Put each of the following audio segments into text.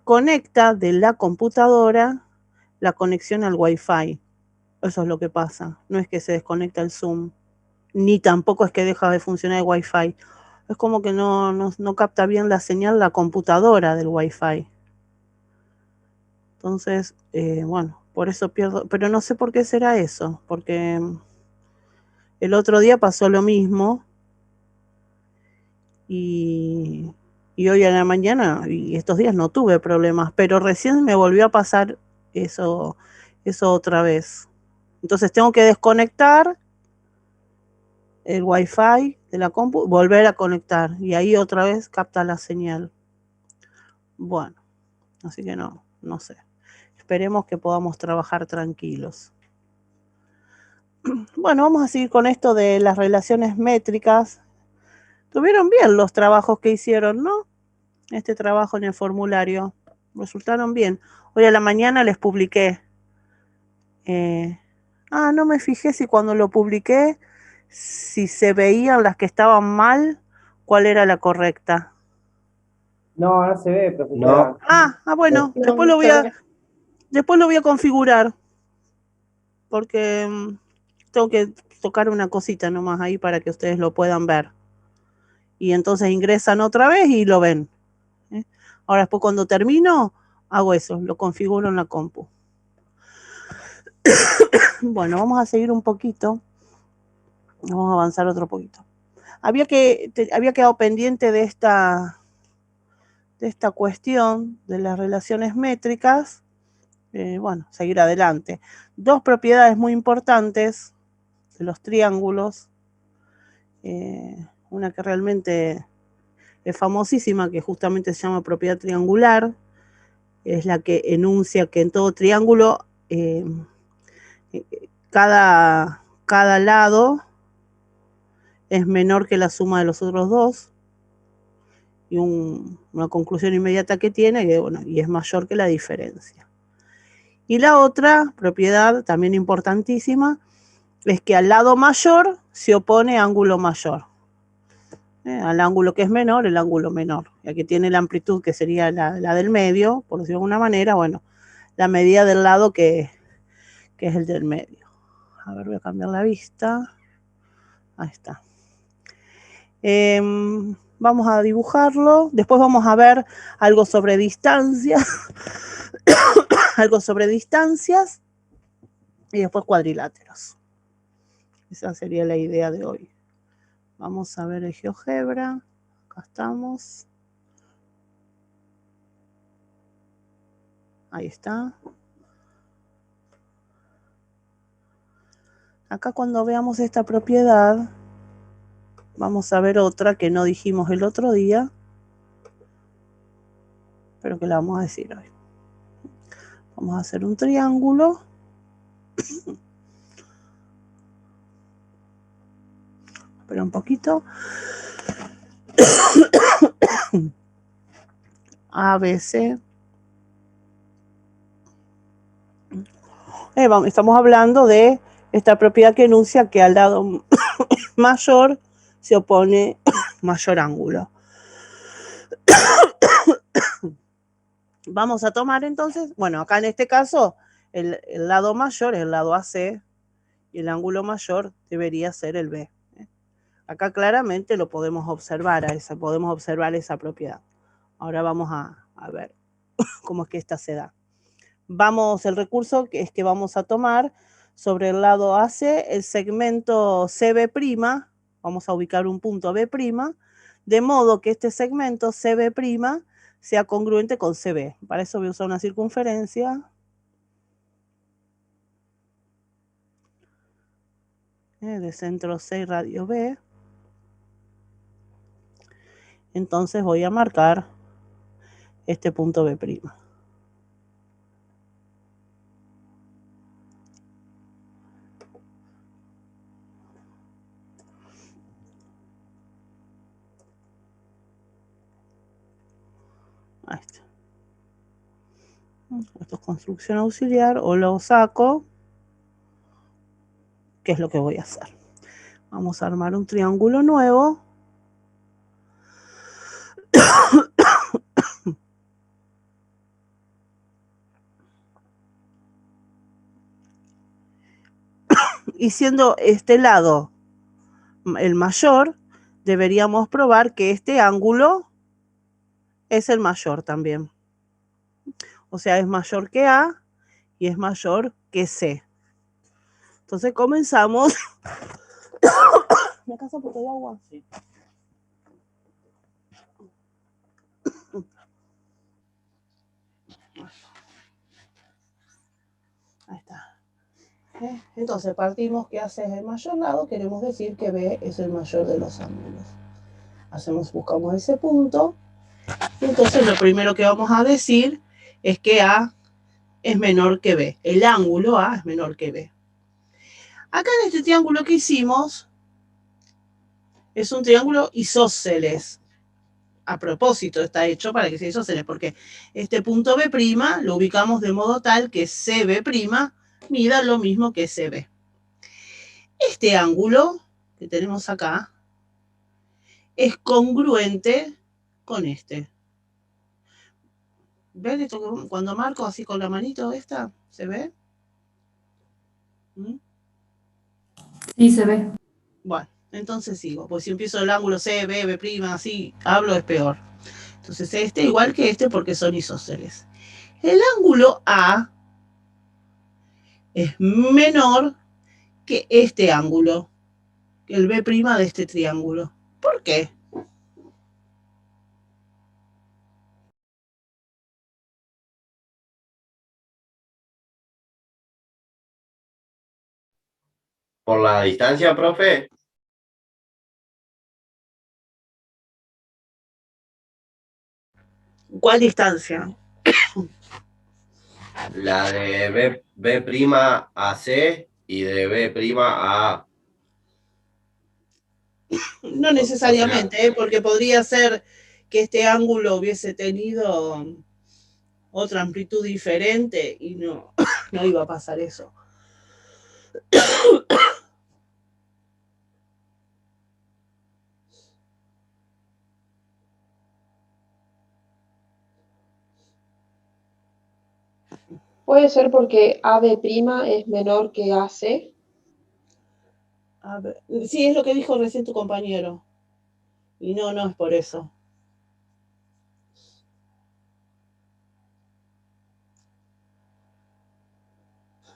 desconecta de la computadora la conexión al Wi-Fi. Eso es lo que pasa. No es que se desconecta el Zoom, ni tampoco es que deja de funcionar el Wi-Fi. Es como que no capta bien la señal la computadora del Wi-Fi. Entonces, bueno, por eso pierdo, pero no sé por qué será eso, porque el otro día pasó lo mismo y hoy a la mañana y estos días no tuve problemas, pero recién me volvió a pasar eso otra vez. Entonces tengo que desconectar el Wi-Fi de la compu, volver a conectar y ahí otra vez capta la señal. Bueno, así que no sé. Esperemos que podamos trabajar tranquilos. Bueno, vamos a seguir con esto de las relaciones métricas. Tuvieron bien los trabajos que hicieron, ¿no? Este trabajo en el formulario. Resultaron bien. Hoy a la mañana les publiqué. No me fijé si cuando lo publiqué, si se veían las que estaban mal, cuál era la correcta. No, no se ve, profesora. Bueno, después lo voy a configurar, porque tengo que tocar una cosita nomás ahí para que ustedes lo puedan ver. Y entonces ingresan otra vez y lo ven. Ahora después cuando termino, hago eso, lo configuro en la compu. Bueno, vamos a seguir un poquito. Vamos a avanzar otro poquito. Había quedado pendiente de esta cuestión de las relaciones métricas. Bueno, seguir adelante. Dos propiedades muy importantes de los triángulos. Una que realmente es famosísima, que justamente se llama propiedad triangular. Es la que enuncia que en todo triángulo cada lado es menor que la suma de los otros dos. Y una conclusión inmediata que tiene, que, bueno, y es mayor que la diferencia. Y la otra propiedad, también importantísima, es que al lado mayor se opone ángulo mayor. Al ángulo que es menor, el ángulo menor. Ya que tiene la amplitud que sería la del medio, por decirlo de alguna manera, bueno, la medida del lado que es el del medio. A ver, voy a cambiar la vista. Ahí está. Vamos a dibujarlo. Después vamos a ver algo sobre distancias. Algo sobre distancias. Y después cuadriláteros. Esa sería la idea de hoy. Vamos a ver el GeoGebra. Acá estamos. Ahí está. Acá cuando veamos esta propiedad, vamos a ver otra que no dijimos el otro día, pero que la vamos a decir hoy. Vamos a hacer un triángulo. Espera un poquito. ABC. Estamos hablando de esta propiedad que enuncia que al lado mayor se opone mayor ángulo. Vamos a tomar entonces, bueno, acá en este caso, el lado mayor es el lado AC y el ángulo mayor debería ser el B. Acá claramente lo podemos observar, podemos observar esa propiedad. Ahora vamos a ver cómo es que esta se da. El recurso es que vamos a tomar sobre el lado AC el segmento CB', vamos a ubicar un punto B', de modo que este segmento CB' sea congruente con CB. Para eso voy a usar una circunferencia. De centro C y radio B. Entonces voy a marcar este punto B'. Ahí está. Esto es construcción auxiliar, o lo saco, que es lo que voy a hacer. Vamos a armar un triángulo nuevo. y siendo este lado el mayor, deberíamos probar que este ángulo es el mayor también. O sea, es mayor que A y es mayor que C. Entonces comenzamos. ¿Me alcanza un poco de agua? Sí. Ahí está. Entonces partimos que A es el mayor lado, queremos decir que B es el mayor de los ángulos. Buscamos ese punto, y entonces lo primero que vamos a decir es que A es menor que B. El ángulo A es menor que B. Acá en este triángulo que hicimos, es un triángulo isósceles. A propósito está hecho para que sea isósceles, porque este punto B' lo ubicamos de modo tal que CB' mida lo mismo que CB. Este ángulo que tenemos acá es congruente con este. ¿Ven esto? Cuando marco así con la manito esta, ¿se ve? ¿Mm? Sí, se ve. Bueno, entonces sigo. Pues si empiezo el ángulo C, B, B', así, hablo es peor. Entonces este igual que este porque son isósceles. El ángulo A es menor que este ángulo, que el B' de este triángulo. ¿Por qué? Por la distancia, profe. ¿Cuál distancia? La de B' a C y de B' a A. No O sea, necesariamente, porque podría ser que este ángulo hubiese tenido otra amplitud diferente y no, no iba a pasar eso. Puede ser porque AB' es menor que AC. A ver, sí, es lo que dijo recién tu compañero. Y no, no es por eso.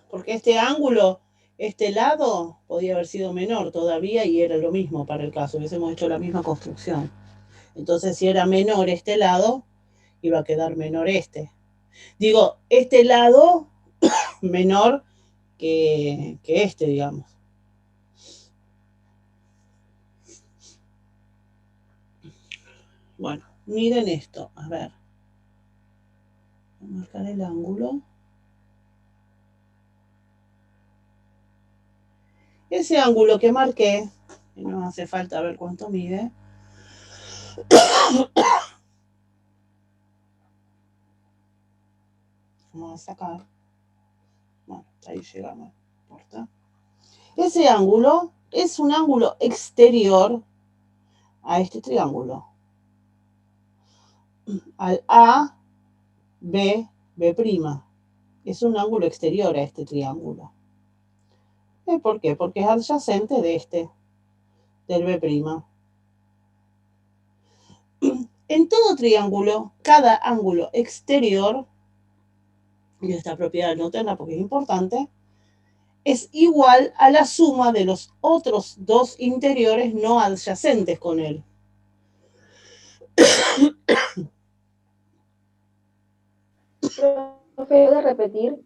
Porque este ángulo, este lado, podía haber sido menor todavía y era lo mismo para el caso. Hubiésemos hecho la misma construcción. Entonces, si era menor este lado, iba a quedar menor este. Digo, este lado menor que este, digamos. Bueno, miren esto. A ver. Voy a marcar el ángulo. Ese ángulo que marqué, y no hace falta ver cuánto mide. Vamos a sacar. Bueno, ahí llegamos. No importa. Ese ángulo es un ángulo exterior a este triángulo. Al A, B, B'. Es un ángulo exterior a este triángulo. ¿Por qué? Porque es adyacente de este, del B'. En todo triángulo, cada ángulo exterior, y esta propiedad notenla porque es importante, es igual a la suma de los otros dos interiores no adyacentes con él. Profe, ¿puede repetir?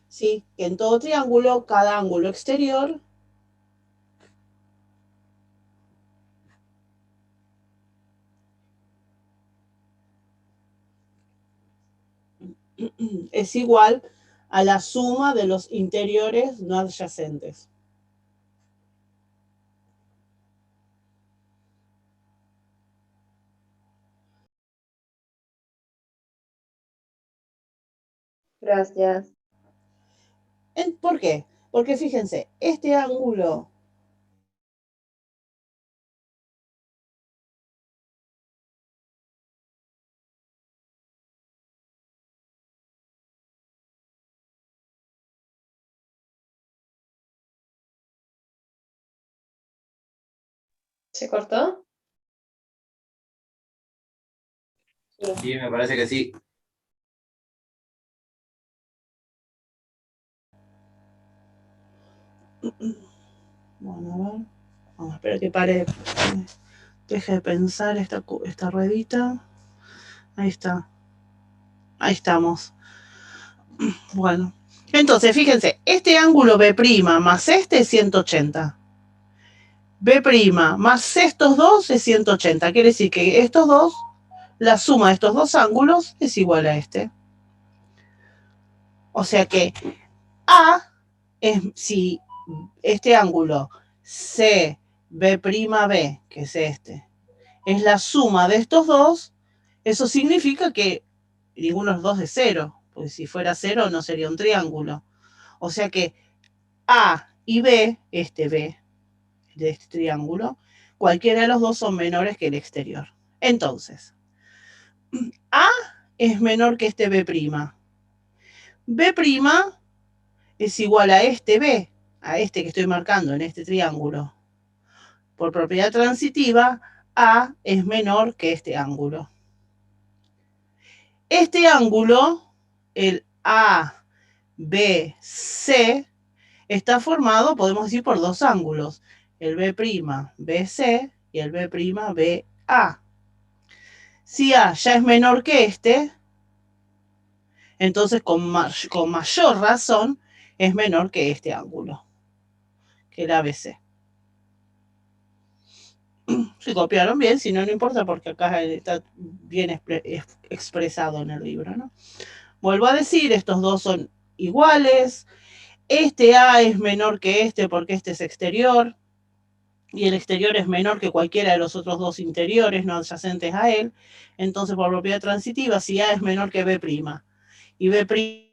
Sí, que en todo triángulo, cada ángulo exterior es igual a la suma de los interiores no adyacentes. Gracias. ¿Por qué? Porque fíjense, este ángulo ¿Se cortó? Sí, me parece que sí. Bueno, a ver. Vamos, espera que pare. Deje de pensar esta ruedita. Ahí está. Ahí estamos. Bueno. Entonces, fíjense, este ángulo B' más este es 180. B' más estos dos es 180. Quiere decir que estos dos, la suma de estos dos ángulos es igual a este. O sea que A es si este ángulo CB'B, que es este, es la suma de estos dos, eso significa que ninguno de los dos es cero, porque si fuera cero no sería un triángulo. O sea que A y B, este B de este triángulo, cualquiera de los dos son menores que el exterior. Entonces, A es menor que este B'. B' es igual a este B, a este que estoy marcando en este triángulo. Por propiedad transitiva, A es menor que este ángulo. Este ángulo, el ABC, está formado, podemos decir, por dos ángulos, el B'BC y el B'BA. Si A ya es menor que este, entonces con mayor razón es menor que este ángulo, que el ABC. Si copiaron bien, si no, no importa porque acá está bien expresado en el libro, ¿no? Vuelvo a decir, estos dos son iguales. Este A es menor que este porque este es exterior y el exterior es menor que cualquiera de los otros dos interiores no adyacentes a él. Entonces, por propiedad transitiva, si A es menor que B' y B'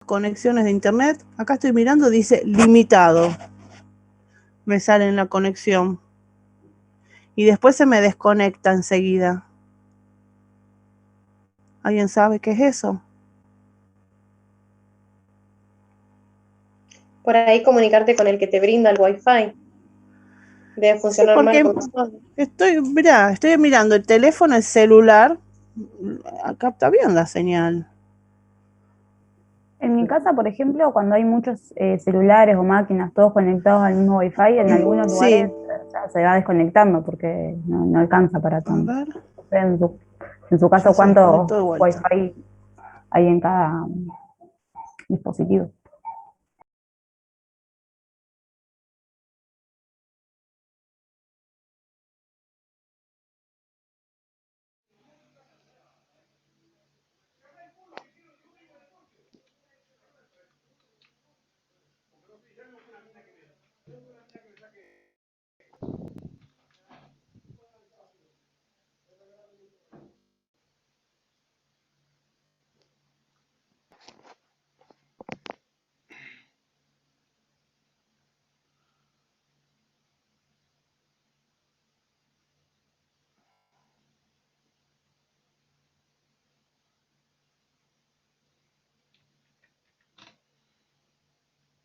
conexiones de internet, acá estoy mirando, dice limitado. Me sale en la conexión. Y después se me desconecta enseguida. ¿Alguien sabe qué es eso? Por ahí comunicarte con el que te brinda el Wi-Fi. Debe funcionar Sí, mal porque con todo. estoy mirando el teléfono, el celular. Acá está bien la señal. En mi casa, por ejemplo, cuando hay muchos celulares o máquinas todos conectados al mismo Wi-Fi, en algunos Sí. lugares ya se va desconectando porque no alcanza para A tanto. ver. En su caso, Ya se desconectó de ¿cuánto vuelta. Wi-Fi hay en cada dispositivo?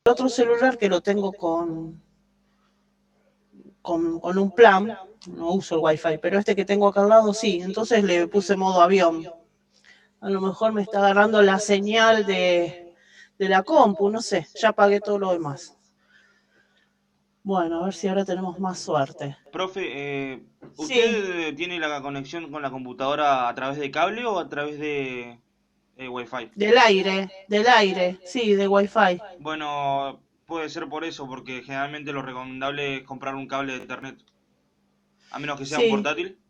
El otro celular que lo tengo con un plan, no uso el Wi-Fi, pero este que tengo acá al lado sí, entonces le puse modo avión. A lo mejor me está agarrando la señal de la compu, no sé, ya pagué todo lo demás. Bueno, a ver si ahora tenemos más suerte. Profe, Sí, ¿usted tiene la conexión con la computadora a través de cable o a través de Wi-Fi? del aire, sí, de Wi-Fi. Bueno, puede ser por eso, porque generalmente lo recomendable es comprar un cable de Ethernet, a menos que sea un Sí, portátil.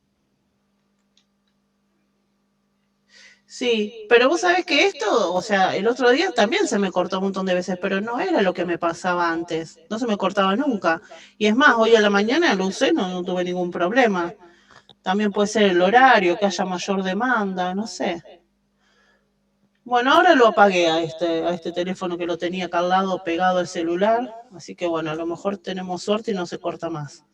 sí, pero vos sabés que esto, o sea, el otro día también se me cortó un montón de veces, pero no era lo que me pasaba antes, no se me cortaba nunca. Y es más, hoy a la mañana lo usé, no tuve ningún problema. También puede ser el horario, que haya mayor demanda, no sé. Bueno, ahora lo apagué a este teléfono que lo tenía acá al lado pegado al celular, así que bueno, a lo mejor tenemos suerte y no se corta más.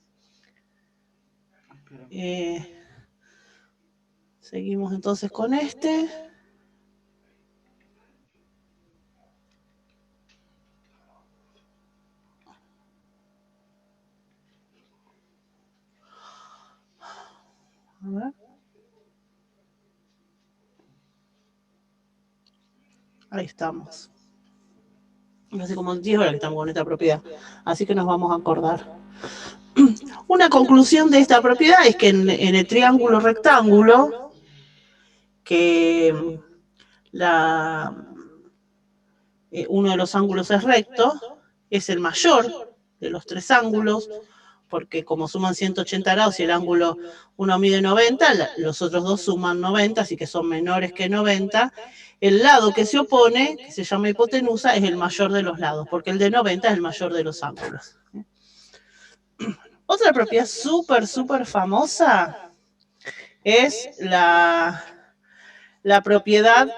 Seguimos entonces con este. A ver. Ahí estamos. Hace como 10 horas que estamos con esta propiedad, así que nos vamos a acordar. Una conclusión de esta propiedad es que en el triángulo rectángulo, que uno de los ángulos es recto, es el mayor de los tres ángulos, porque como suman 180 grados y el ángulo uno mide 90, los otros dos suman 90, así que son menores que 90. El lado que se opone, que se llama hipotenusa, es el mayor de los lados, porque el de 90 es el mayor de los ángulos. Otra propiedad súper famosa es la propiedad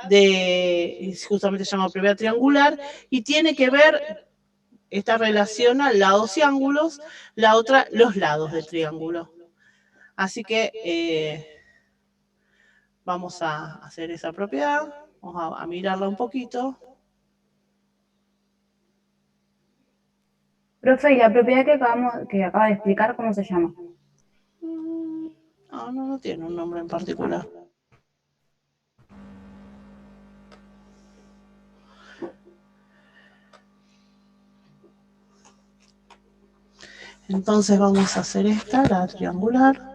justamente se llama propiedad triangular, y tiene que ver, esta relaciona lados y ángulos, la otra los lados del triángulo. Así que vamos a hacer esa propiedad, vamos a mirarla un poquito. Profe, ¿y la propiedad que acaba de explicar, cómo se llama? No tiene un nombre en particular. Entonces vamos a hacer esta, la triangular.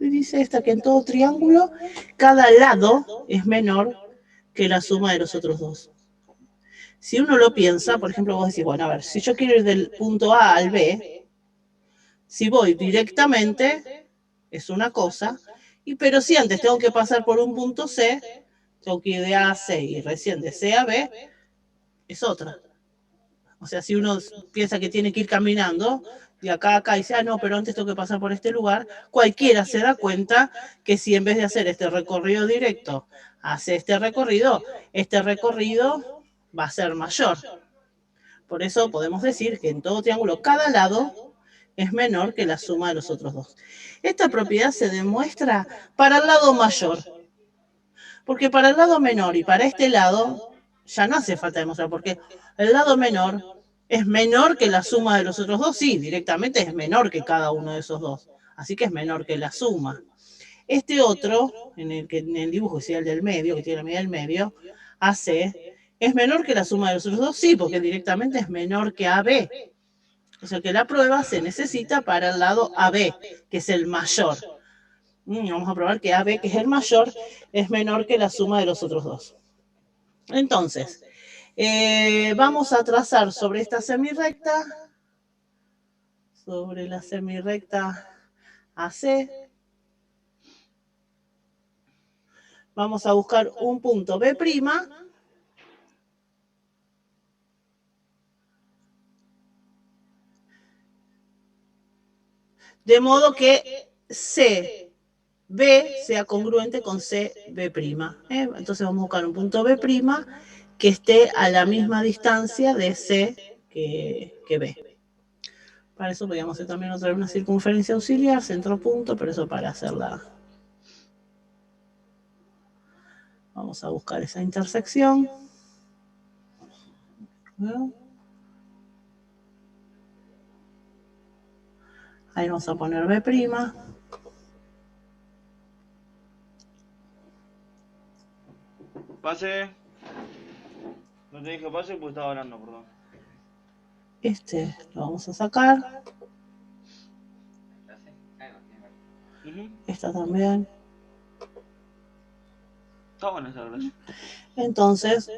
Y dice esta que en todo triángulo, cada lado es menor que la suma de los otros dos. Si uno lo piensa, por ejemplo, vos decís, bueno, a ver, si yo quiero ir del punto A al B, si voy directamente, es una cosa, pero si antes tengo que pasar por un punto C, tengo que ir de A a C y recién de C a B, es otra. O sea, si uno piensa que tiene que ir caminando de acá a acá y dice, no, pero antes tengo que pasar por este lugar, cualquiera se da cuenta que si en vez de hacer este recorrido directo, hace este recorrido va a ser mayor. Por eso podemos decir que en todo triángulo cada lado es menor que la suma de los otros dos. Esta propiedad se demuestra para el lado mayor, porque para el lado menor y para este lado ya no hace falta demostrar, porque el lado menor es menor que la suma de los otros dos, sí, directamente es menor que cada uno de esos dos, así que es menor que la suma. Este otro, en el dibujo que sería el del medio, que tiene la medida del medio, AC, ¿es menor que la suma de los otros dos? Sí, porque directamente es menor que AB. O sea que la prueba se necesita para el lado AB, que es el mayor. Vamos a probar que AB, que es el mayor, es menor que la suma de los otros dos. Entonces, vamos a trazar sobre esta semirrecta, sobre la semirrecta AC, vamos a buscar un punto B', de modo que CB sea congruente con CB'. Entonces vamos a buscar un punto B' que esté a la misma distancia de C que B. Para eso podríamos hacer también otra vez una circunferencia auxiliar, centro-punto, pero eso para hacerla. Vamos a buscar esa intersección. Ahí vamos a poner B'. Pase. No te dije pase porque estaba hablando, perdón. Este lo vamos a sacar. Esta también. Está buena esta relación. Entonces,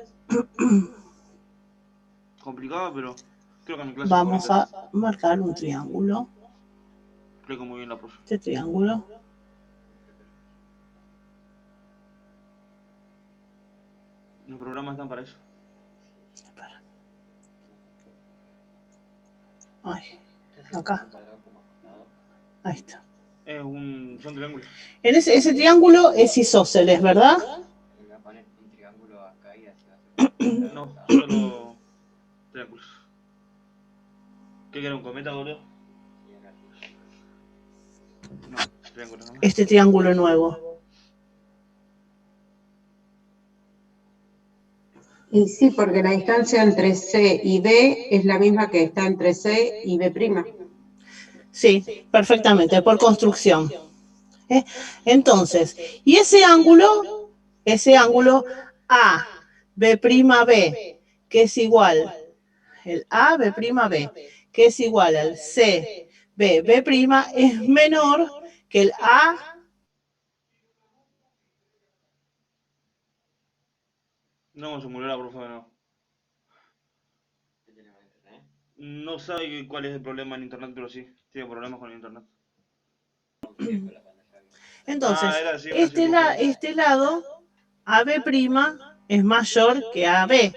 Complicada, pero creo que mi clase vamos a marcar un triángulo. Explico muy bien la profe. Este triángulo. Los programas están para eso. Ay, acá. Ahí está. Son triángulos. En ese triángulo es isósceles, ¿verdad? No, solo triángulos. ¿Qué quiere un cometa, boludo? No, triángulos nomás. Este triángulo nuevo. Y sí, porque la distancia entre C y B es la misma que está entre C y B'. Sí, perfectamente, por construcción. Entonces, y ese ángulo A, B'B, que es igual, el A, B'B, que es igual al C, B'B', es menor que el A. No, se murió la profe, no. No sabe cuál es el problema en internet, pero sí, tiene problemas con el internet. Entonces, Era así, una circunferencia. este lado, AB' es mayor que AB,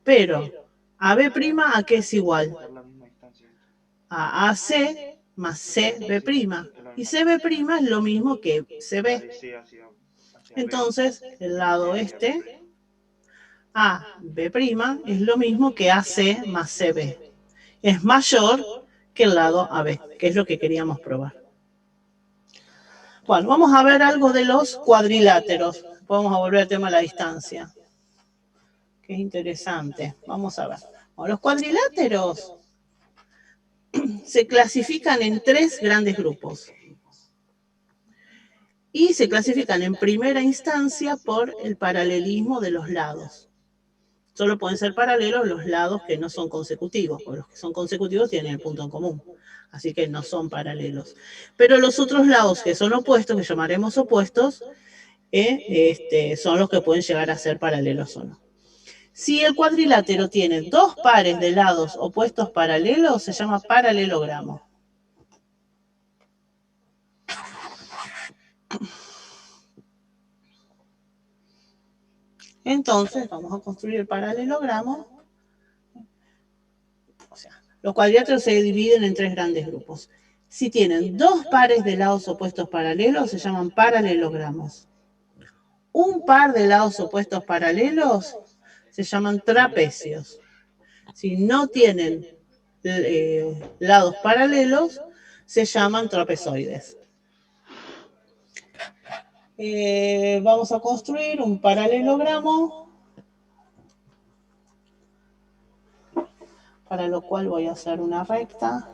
pero AB' ¿a qué es igual? Es la misma distancia. A AC más CB'. Y CB' es lo mismo que La CB. de C hacia B. Entonces, el lado este, AB' es lo mismo que AC más CB. Es mayor que el lado AB, que es lo que queríamos probar. Bueno, vamos a ver algo de los cuadriláteros. Vamos a volver al tema de la distancia, que es interesante. Vamos a ver. Bueno, los cuadriláteros se clasifican en 3 grandes grupos. Y se clasifican en primera instancia por el paralelismo de los lados. Solo pueden ser paralelos los lados que no son consecutivos, porque los que son consecutivos tienen el punto en común. Así que no son paralelos. Pero los otros lados que son opuestos, que llamaremos opuestos, son los que pueden llegar a ser paralelos o no. Si el cuadrilátero tiene 2 pares de lados opuestos paralelos, se llama paralelogramo. Entonces, vamos a construir el paralelogramo. O sea, los cuadriláteros se dividen en 3 grandes grupos. Si tienen 2 pares de lados opuestos paralelos, se llaman paralelogramos. Un par de lados opuestos paralelos se llaman trapecios. Si no tienen lados paralelos, se llaman trapezoides. Vamos a construir un paralelogramo, para lo cual voy a hacer una recta.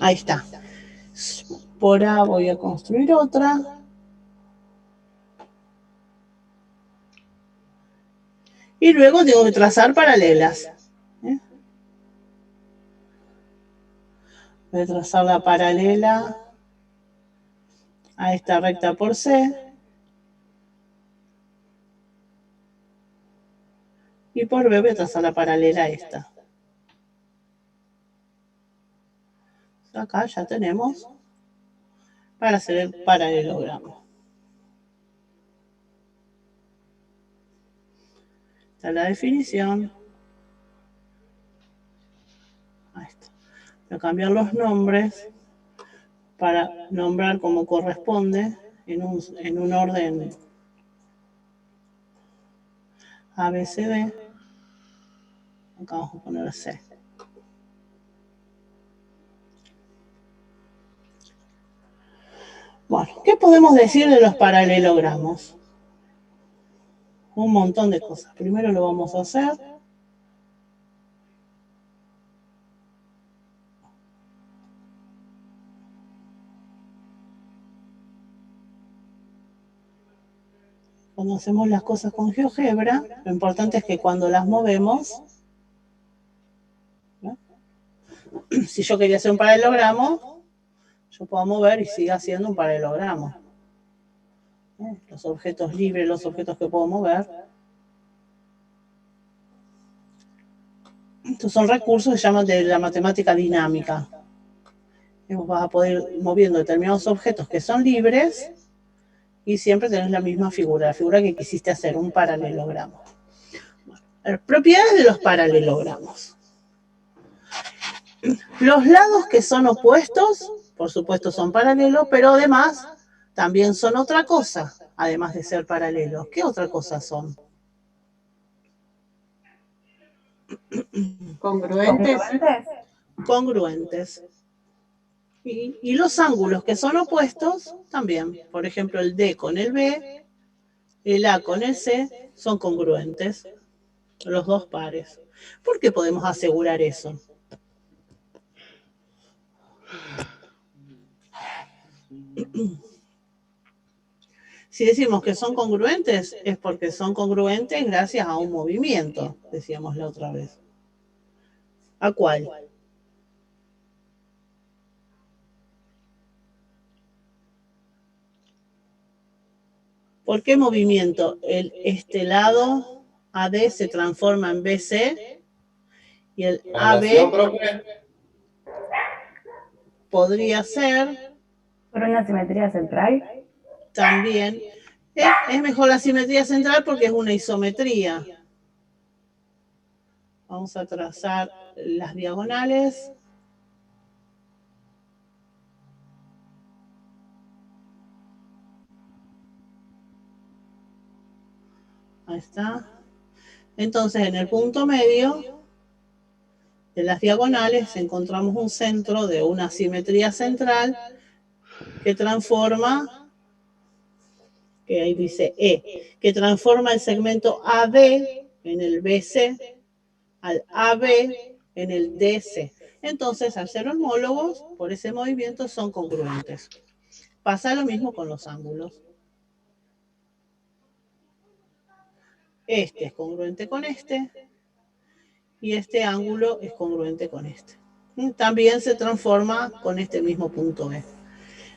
Ahí está. Por A voy a construir otra. Y luego tengo que trazar paralelas. Voy a trazar la paralela a esta recta por C. Y por B voy a trazar la paralela a esta. Acá ya tenemos para hacer el paralelogramo. Esta es la definición. Ahí está. Voy a cambiar los nombres para nombrar como corresponde en un orden A, B, C, D. Acá vamos a poner C. Bueno, ¿qué podemos decir de los paralelogramos? Un montón de cosas. Primero lo vamos a hacer. Cuando hacemos las cosas con GeoGebra, lo importante es que cuando las movemos, ¿no? Si yo quería hacer un paralelogramo, yo puedo mover y siga haciendo un paralelogramo. Los objetos libres, los objetos que puedo mover. Estos son recursos que se llaman de la matemática dinámica. Vos vas a poder ir moviendo determinados objetos que son libres y siempre tenés la misma figura, la figura que quisiste hacer, un paralelogramo. Bueno, propiedades de los paralelogramos. Los lados que son opuestos, por supuesto, son paralelos, pero además también son otra cosa, además de ser paralelos. ¿Qué otra cosa son? Congruentes. Congruentes. Y los ángulos que son opuestos también. Por ejemplo, el D con el B, el A con el C, son congruentes. Los dos pares. ¿Por qué podemos asegurar eso? Si decimos que son congruentes, es porque son congruentes gracias a un movimiento, decíamos la otra vez. ¿A cuál? ¿Por qué movimiento? Este lado AD se transforma en BC y el AB podría ser Por una simetría central. también. Es mejor la simetría central porque es una isometría. Vamos a trazar las diagonales. Ahí está. Entonces, en el punto medio de las diagonales encontramos un centro de una simetría central que transforma, que ahí dice E, que transforma el segmento AD en el BC al AB en el DC. Entonces, al ser homólogos, por ese movimiento son congruentes. Pasa lo mismo con los ángulos. Este es congruente con este y este ángulo es congruente con este. También se transforma con este mismo punto B.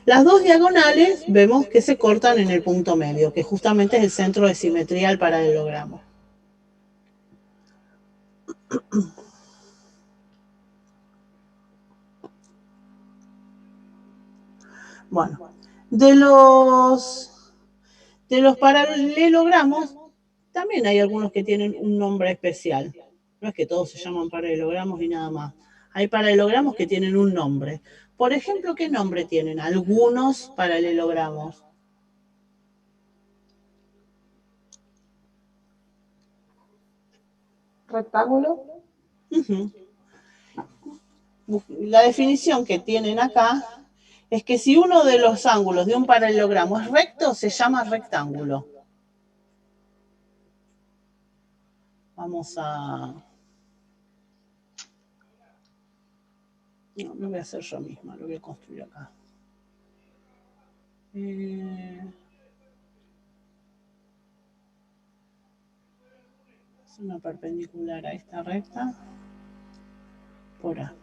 Las dos diagonales vemos que se cortan en el punto medio, que justamente es el centro de simetría del paralelogramo. Bueno, de los paralelogramos también hay algunos que tienen un nombre especial. No es que todos se llaman paralelogramos y nada más. Hay paralelogramos que tienen un nombre. Por ejemplo, ¿qué nombre tienen algunos paralelogramos? Rectángulo. La definición que tienen acá es que si uno de los ángulos de un paralelogramo es recto, se llama rectángulo. Vamos a... No, lo voy a hacer yo misma, lo voy a construir acá. Es una perpendicular a esta recta. Por A.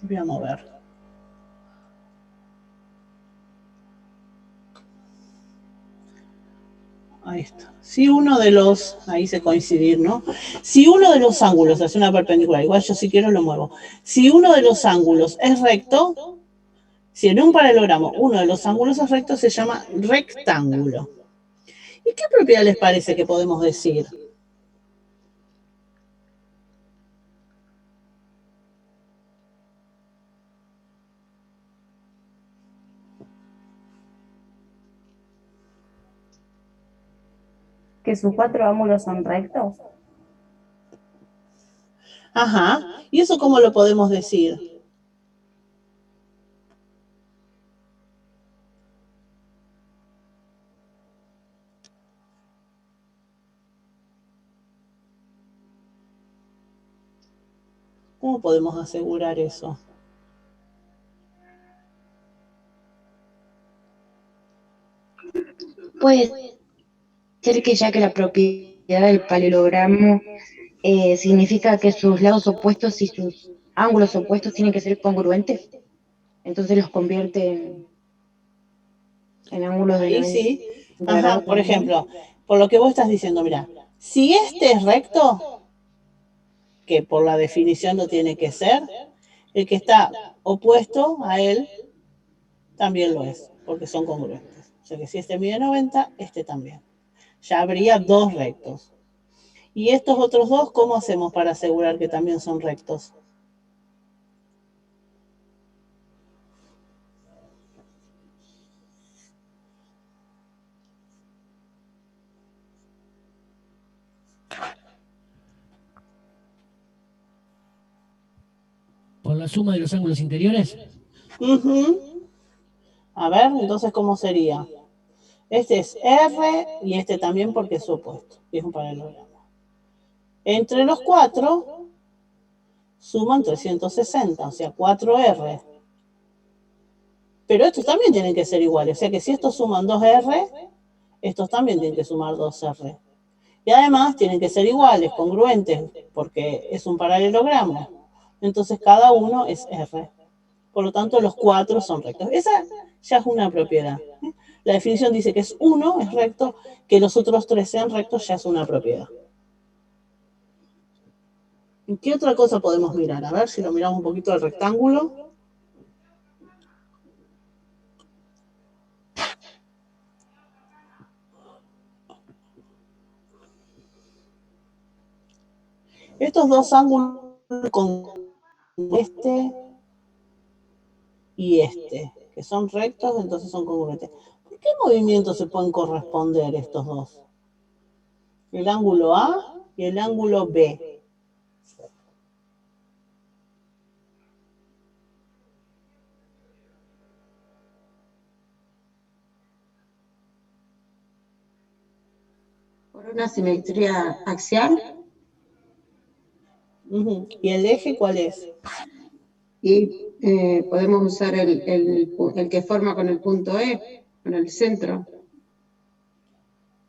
Voy a mover. Ahí está. Si uno de los, ahí se coincidir, ¿no? Si uno de los ángulos hace una perpendicular, igual yo si quiero lo muevo. Si uno de los ángulos es recto, si en un paralelogramo uno de los ángulos es recto, se llama rectángulo. ¿Y qué propiedad les parece que podemos decir? Que sus cuatro ángulos son rectos. Ajá. ¿Y eso cómo lo podemos decir? ¿Cómo podemos asegurar eso? Puede ser que ya que la propiedad del paralelogramo significa que sus lados opuestos y sus ángulos opuestos tienen que ser congruentes, entonces los convierte en ángulos de Ahí sí. Ajá, por ejemplo, por lo que vos estás diciendo, mira, si este es recto, que por la definición no tiene que ser, el que está opuesto a él también lo es, porque son congruentes. O sea que si este mide 90, este también. Ya habría dos rectos. Y estos otros dos, ¿cómo hacemos para asegurar que también son rectos? ¿Por la suma de los ángulos interiores? A ver, entonces, ¿cómo sería? Este es R y este también porque es su opuesto. Y es un paralelogramo. Entre los cuatro suman 360, o sea, 4R. Pero estos también tienen que ser iguales. O sea que si estos suman 2R, estos también tienen que sumar 2R. Y además tienen que ser iguales, congruentes, porque es un paralelogramo. Entonces cada uno es R. Por lo tanto, los cuatro son rectos. Esa ya es una propiedad. La definición dice que es uno, es recto, que los otros tres sean rectos, ya es una propiedad. ¿Qué otra cosa podemos mirar? A ver si lo miramos un poquito al rectángulo. Estos dos ángulos con este y este, que son rectos, entonces son congruentes. ¿Por qué movimientos se pueden corresponder estos dos? El ángulo A y el ángulo B. Por una simetría axial. ¿Y el eje cuál es? Y podemos usar el que forma con el punto E, con el centro.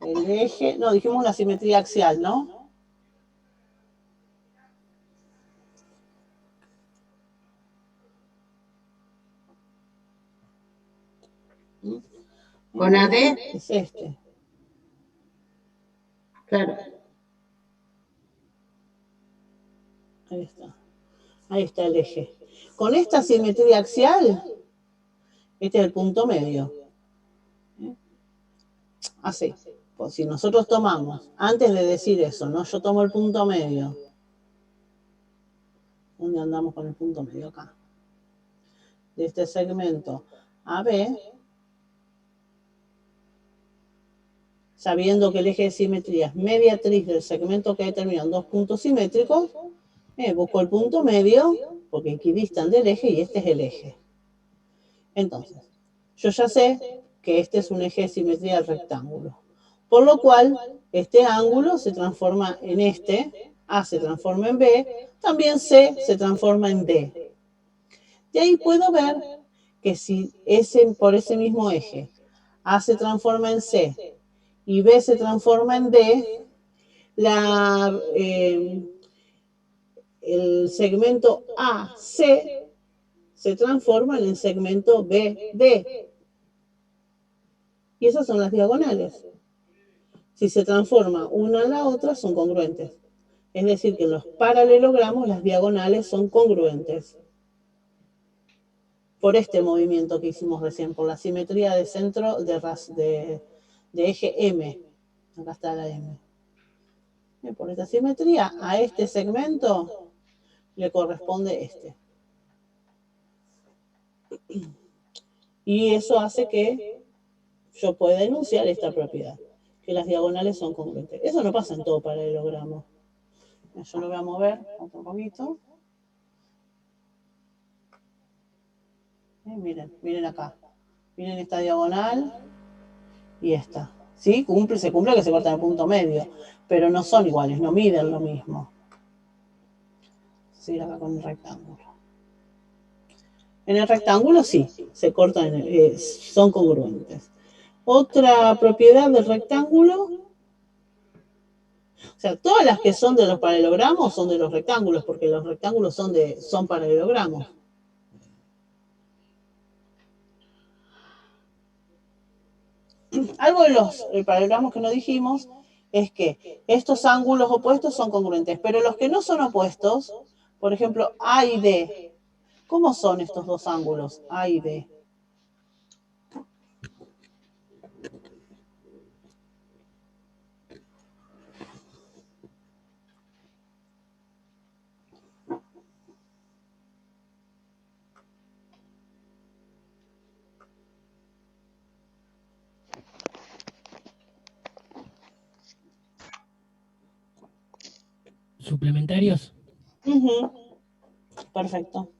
El eje, no, dijimos la simetría axial, ¿no? Con AD. Es este. Claro. Ahí está. Ahí está el eje. Con esta simetría axial, este es el punto medio. Así. Pues si nosotros tomamos, antes de decir eso, ¿no? Yo tomo el punto medio. ¿Dónde andamos con el punto medio? Acá. De este segmento AB, sabiendo que el eje de simetría es mediatriz del segmento que determinan dos puntos simétricos, busco el punto medio, porque equidistan del eje, y este es el eje. Entonces, yo ya sé que este es un eje de simetría del rectángulo. Por lo cual, este ángulo se transforma en este, A se transforma en B, también C se transforma en D. De ahí puedo ver que si por ese mismo eje A se transforma en C y B se transforma en D, el segmento AC se transforma en el segmento BD. Y esas son las diagonales. Si se transforma una en la otra, son congruentes. Es decir, que en los paralelogramos las diagonales son congruentes. Por este movimiento que hicimos recién, por la simetría de centro de eje M. Acá está la M. Por esta simetría, a este segmento le corresponde este. Y eso hace que yo pueda enunciar esta propiedad, que las diagonales son congruentes. Eso no pasa en todo paralelogramo. Yo lo voy a mover otro poquito. Miren acá. Miren esta diagonal y esta. ¿Sí? Se cumple que se corta en el punto medio, pero no son iguales, no miden lo mismo. Sí, acá con el rectángulo. En el rectángulo sí, se cortan, son congruentes. Otra propiedad del rectángulo, o sea, todas las que son de los paralelogramos son de los rectángulos, porque los rectángulos son paralelogramos. Algo de los paralelogramos que no dijimos es que estos ángulos opuestos son congruentes, pero los que no son opuestos, por ejemplo, A y D, ¿Cómo son estos dos ángulos, A y B? ¿Suplementarios? Perfecto.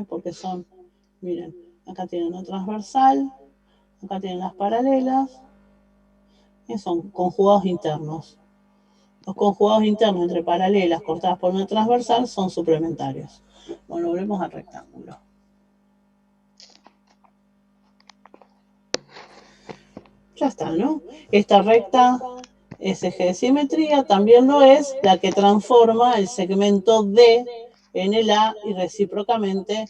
Porque son, miren, acá tienen una transversal, acá tienen las paralelas, y son conjugados internos. Los conjugados internos entre paralelas cortadas por una transversal son suplementarios. Bueno, volvemos al rectángulo. Ya está, ¿no? Esta recta es eje de simetría, también lo es la que transforma el segmento D en el A y recíprocamente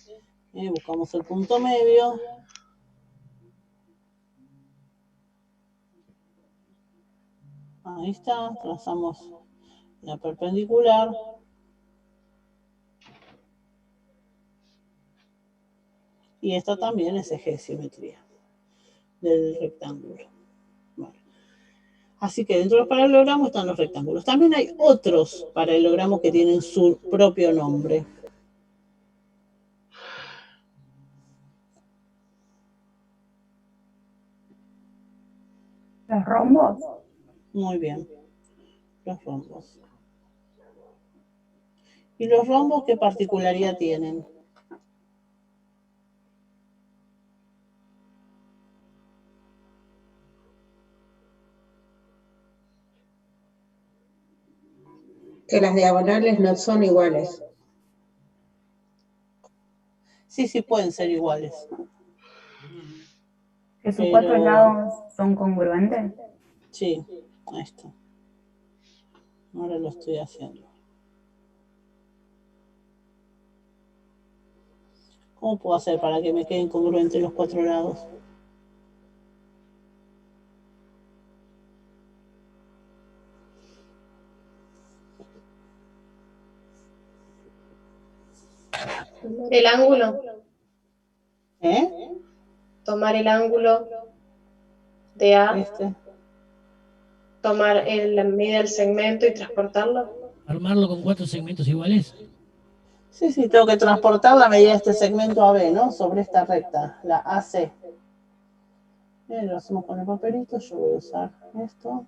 buscamos el punto medio. Ahí está, trazamos la perpendicular. Y esta también es eje de simetría del rectángulo. Vale. Así que dentro de los paralelogramos están los rectángulos. También hay otros paralelogramos que tienen su propio nombre. ¿Los rombos? Muy bien. Los rombos. ¿Y los rombos qué particularidad tienen? Que las diagonales no son iguales. Sí, pueden ser iguales. ¿Que sus cuatro lados son congruentes? Sí, ahí está. Ahora lo estoy haciendo. ¿Cómo puedo hacer para que me queden congruentes los cuatro lados? Tomar el ángulo. Tomar el ángulo de A. Tomar la medida del segmento y transportarlo. ¿Armarlo con 4 segmentos iguales? Sí, tengo que transportar la medida de este segmento AB, ¿no? Sobre esta recta, la AC. Bien, lo hacemos con el papelito, yo voy a usar esto.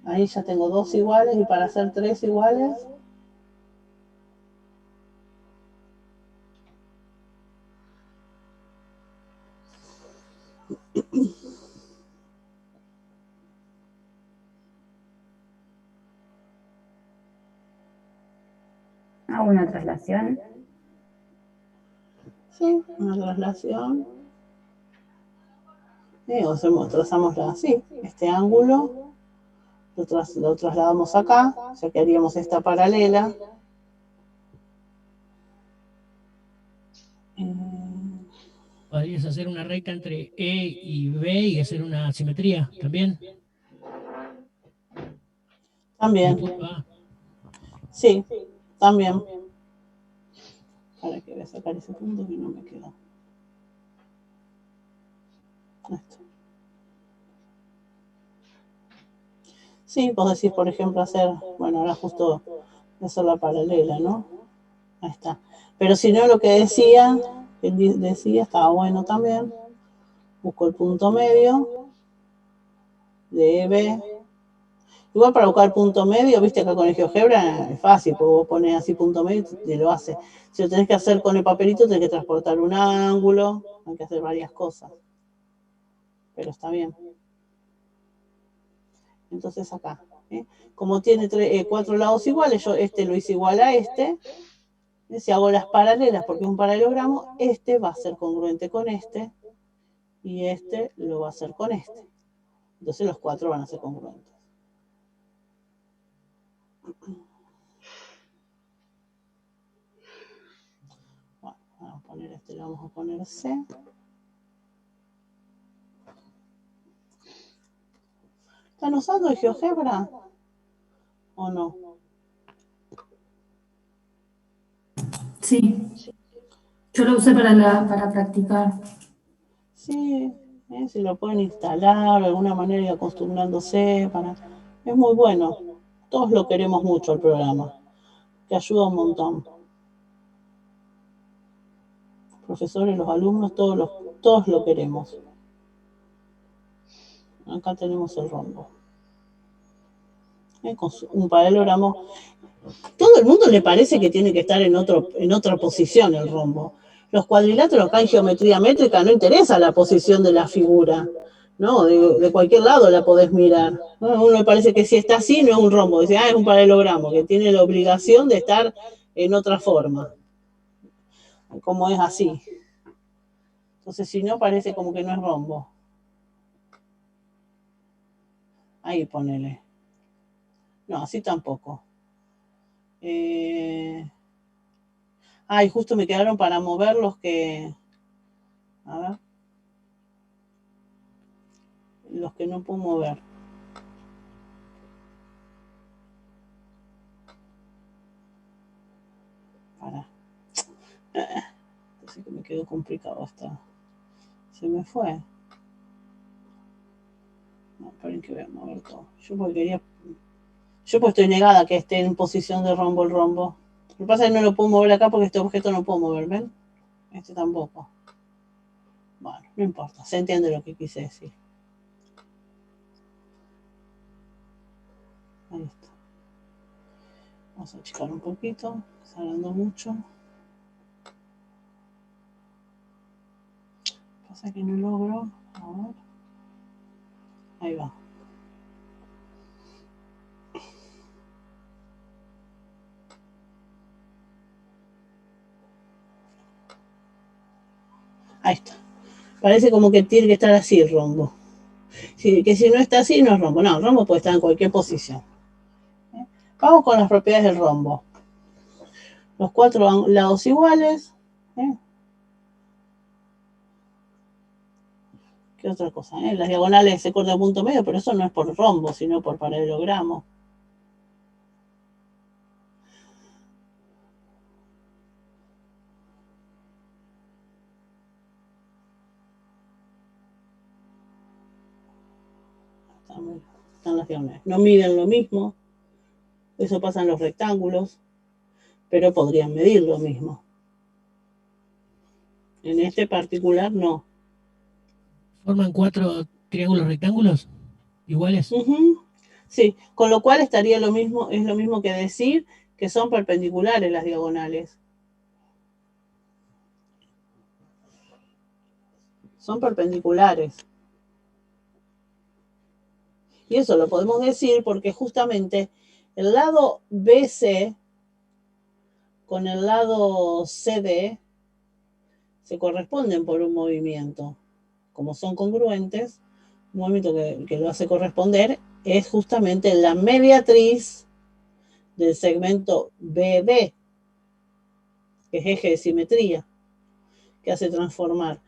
Ahí ya tengo 2 iguales y para hacer 3 iguales. Hago una traslación. Sí, una traslación. Trazamos así, este ángulo. Lo trasladamos acá, ya que haríamos esta paralela. ¿Podrías hacer una recta entre E y B y hacer una simetría también? También. Sí, también. Para que voy a sacar ese punto que no me quedó. Esto. Sí, vos decís, por ejemplo, hacer, bueno, ahora justo hacer la paralela, ¿no? Ahí está. Pero si no, lo que decía, estaba bueno también. Busco el punto medio de EB. Igual para buscar el punto medio, viste acá con el GeoGebra es fácil, porque vos pones así punto medio y te lo hace. Si lo tenés que hacer con el papelito, tenés que transportar un ángulo, hay que hacer varias cosas. Pero está bien. Entonces acá, como tiene 4 lados iguales, yo este lo hice igual a este. Si hago las paralelas, porque es un paralelogramo, este va a ser congruente con este y este lo va a hacer con este. Entonces los 4 van a ser congruentes. poner este, le vamos a poner C. ¿Están usando el GeoGebra o no? Sí, yo lo usé para practicar. Sí, si lo pueden instalar de alguna manera y acostumbrándose. Es muy bueno. Todos lo queremos mucho el programa, que ayuda un montón. Los profesores, los alumnos, todos lo queremos. Acá tenemos el rombo. Con un paralelogramo. Todo el mundo le parece que tiene que estar en otra posición el rombo. Los cuadriláteros acá en geometría métrica no interesa la posición de la figura, ¿no? De cualquier lado la podés mirar. ¿No? A uno le parece que si está así no es un rombo, dice, es un paralelogramo, que tiene la obligación de estar en otra forma, como es así. Entonces, si no, parece como que no es rombo. Ahí ponele. No, así tampoco. Y justo me quedaron para mover los que... A ver. Los que no puedo mover. Para. Así que me quedó complicado esta. Se me fue. No, esperen que voy a mover todo. Yo porque estoy negada a que esté en posición de rombo el rombo. Lo que pasa es que no lo puedo mover acá porque este objeto no puedo mover, ¿ven? Este tampoco. Bueno, no importa. Se entiende lo que quise decir. Ahí está. Vamos a achicar un poquito. Está hablando mucho. Pasa que no logro. A ver. Ahí va. Ahí está. Parece como que tiene que estar así el rombo. Que si no está así, no es rombo. No, el rombo puede estar en cualquier posición. Vamos con las propiedades del rombo. Los 4 lados iguales. ¿Qué otra cosa? Las diagonales se cortan a punto medio, pero eso no es por rombo, sino por paralelogramo. Están las diagonales. No miden lo mismo. Eso pasa en los rectángulos, pero podrían medir lo mismo. En este particular no. ¿Forman 4 triángulos rectángulos iguales? Sí, con lo cual estaría lo mismo, es lo mismo que decir que son perpendiculares las diagonales. Son perpendiculares. Y eso lo podemos decir porque justamente el lado BC con el lado CD se corresponden por un movimiento. Como son congruentes, un movimiento que lo hace corresponder es justamente la mediatriz del segmento BD, que es eje de simetría, que hace transformar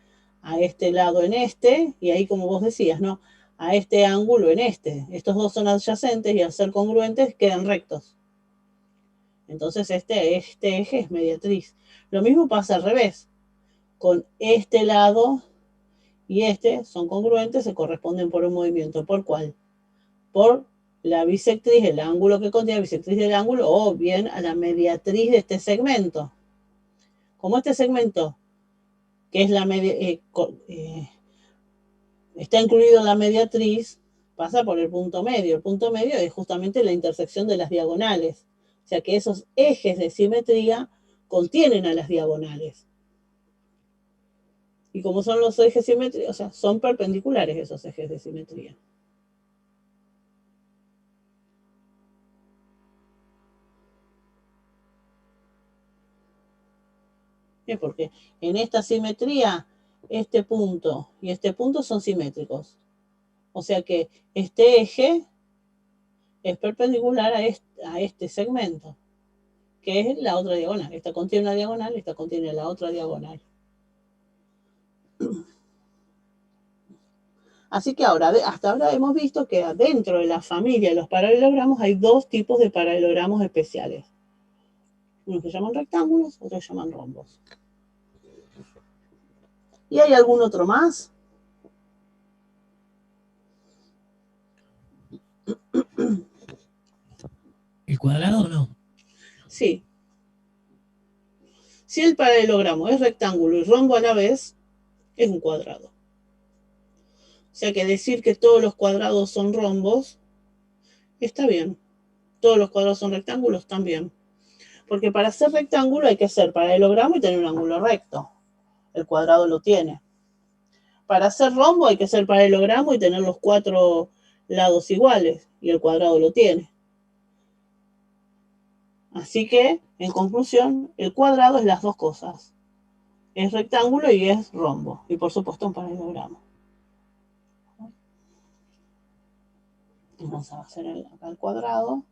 a este lado en este, y ahí como vos decías, ¿no? A este ángulo en este. Estos dos son adyacentes y al ser congruentes quedan rectos. Entonces este eje es mediatriz. Lo mismo pasa al revés. Con este lado y este son congruentes, se corresponden por un movimiento. ¿Por cuál? Por la bisectriz, el ángulo que contiene la bisectriz del ángulo, o bien a la mediatriz de este segmento. Como este segmento, que es la está incluido en la mediatriz, pasa por el punto medio. El punto medio es justamente la intersección de las diagonales. O sea que esos ejes de simetría contienen a las diagonales. Y como son los ejes de simetría, o sea, son perpendiculares esos ejes de simetría. Porque en esta simetría, este punto y este punto son simétricos. O sea que este eje es perpendicular a este segmento, que es la otra diagonal. Esta contiene una diagonal, esta contiene la otra diagonal. Así que ahora, hasta ahora hemos visto que dentro de la familia de los paralelogramos hay dos tipos de paralelogramos especiales. Unos que llaman rectángulos, otros que llaman rombos. ¿Y hay algún otro más? ¿El cuadrado o no? Sí. Si el paralelogramo es rectángulo y rombo a la vez, es un cuadrado. O sea que decir que todos los cuadrados son rombos está bien. Todos los cuadrados son rectángulos también. Porque para ser rectángulo hay que ser paralelogramo y tener un ángulo recto. El cuadrado lo tiene. Para hacer rombo hay que ser paralelogramo y tener los 4 lados iguales. Y el cuadrado lo tiene. Así que, en conclusión, el cuadrado es las dos cosas. Es rectángulo y es rombo. Y por supuesto un paralelogramo. Vamos a hacer acá el cuadrado.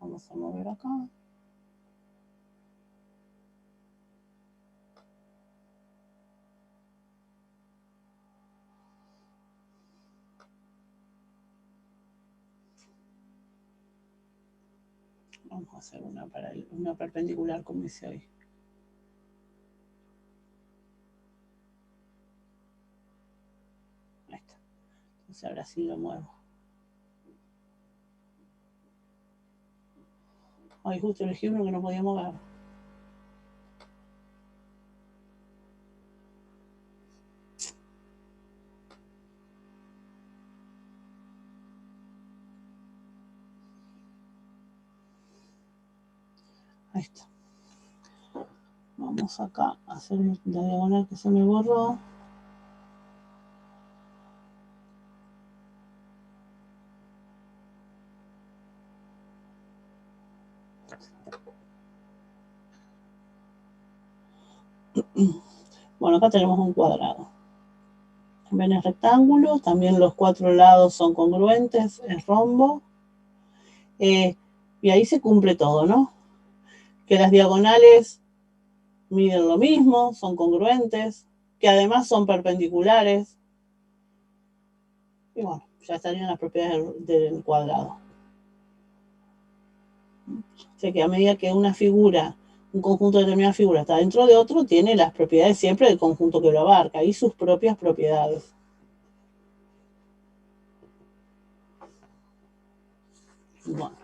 Vamos a mover acá. Vamos a hacer una perpendicular como hice hoy. Ahí está. Entonces ahora sí lo muevo. Ay, justo elegí uno que no podía mover. Ahí está. Vamos acá a hacer la diagonal que se me borró. Bueno, acá tenemos un cuadrado. También es rectángulo, también los 4 lados son congruentes, es rombo. Y ahí se cumple todo, ¿no? Que las diagonales miden lo mismo, son congruentes, que además son perpendiculares. Y bueno, ya estarían las propiedades del cuadrado. O sea que a medida que una figura, un conjunto de determinadas figuras está dentro de otro, tiene las propiedades siempre del conjunto que lo abarca y sus propias propiedades. Bueno.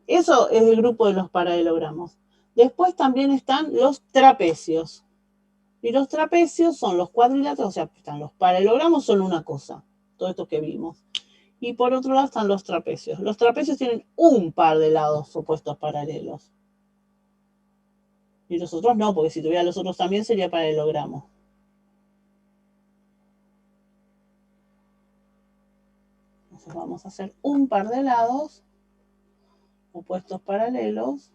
Eso es el grupo de los paralelogramos. Después también están los trapecios. Y los trapecios son los cuadriláteros, o sea, están los paralelogramos, son una cosa, todo esto que vimos. Y por otro lado están los trapecios. Los trapecios tienen un par de lados opuestos paralelos. Y los otros no, porque si tuviera los otros también sería paralelogramo. Entonces vamos a hacer un par de lados opuestos paralelos.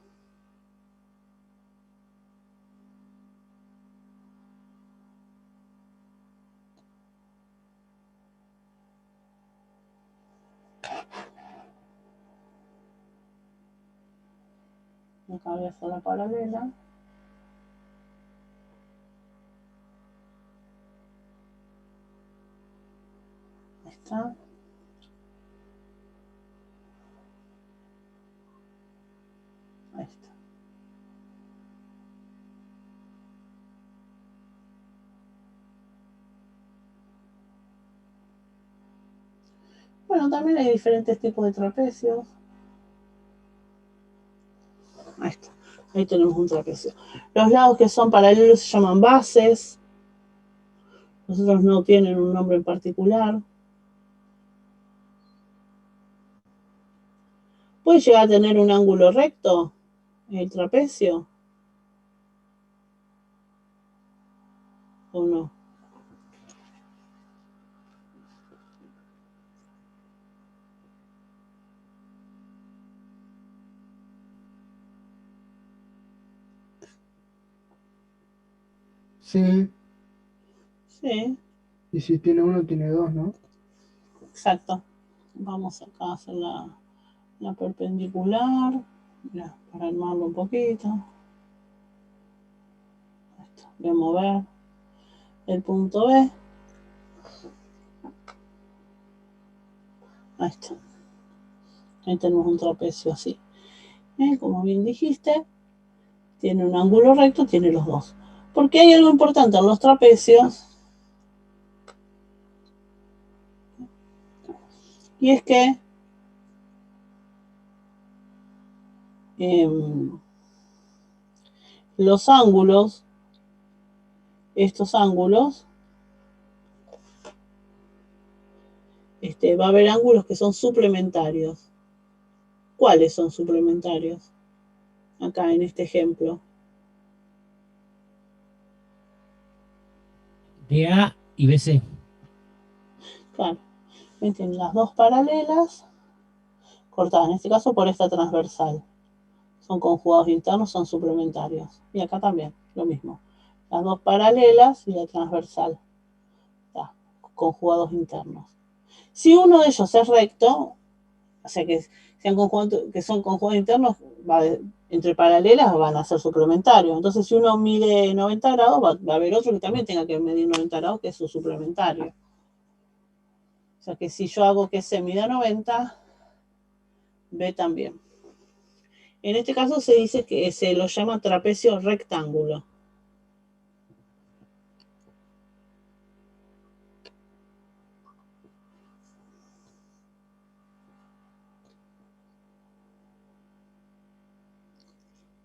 Acá voy a hacer la paralela. Ahí está. Ahí está. Bueno, también hay diferentes tipos de trapecios. Ahí está. Ahí tenemos un trapecio. Los lados que son paralelos se llaman bases. Los otros no tienen un nombre en particular. ¿Puede llegar a tener un ángulo recto el trapecio? ¿O no? Sí. Sí. Y si tiene uno, tiene dos, ¿no? Exacto. Vamos acá a hacer la perpendicular. Mira, para armarlo un poquito. Esto. Voy a mover el punto B. Ahí está. Ahí tenemos un trapecio así. Como bien dijiste, tiene un ángulo recto, tiene los dos. Porque hay algo importante en los trapecios. Y es que los ángulos, estos ángulos, va a haber ángulos que son suplementarios. ¿Cuáles son suplementarios? Acá en este ejemplo. DA y BC. Claro. Tienen las dos paralelas cortadas, en este caso por esta transversal. Son conjugados internos, son suplementarios. Y acá también, lo mismo. Las dos paralelas y la transversal. Está, conjugados internos. Si uno de ellos es recto, o sea que son conjugados internos, entre paralelas van a ser suplementarios. Entonces, si uno mide 90 grados, va a haber otro que también tenga que medir 90 grados, que es su suplementario. O sea que si yo hago que C mida 90, B también. En este caso se dice que se lo llama trapecio rectángulo.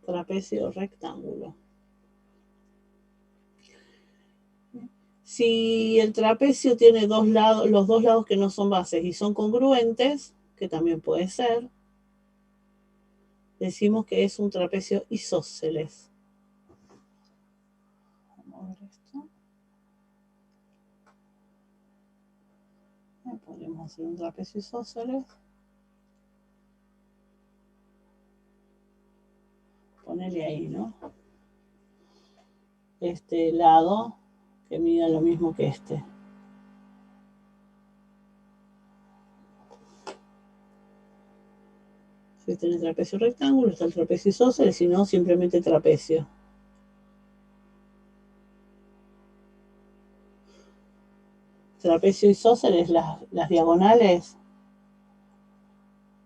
Trapecio rectángulo. Si el trapecio tiene dos lados, los dos lados que no son bases y son congruentes, que también puede ser, decimos que es un trapecio isósceles. Vamos a ver esto. Podemos hacer un trapecio isósceles. Ponerle ahí, ¿no? Este lado que mida lo mismo que este. Si este es el trapecio rectángulo, está el trapecio isósceles, si no, simplemente trapecio. Trapecio isósceles, las diagonales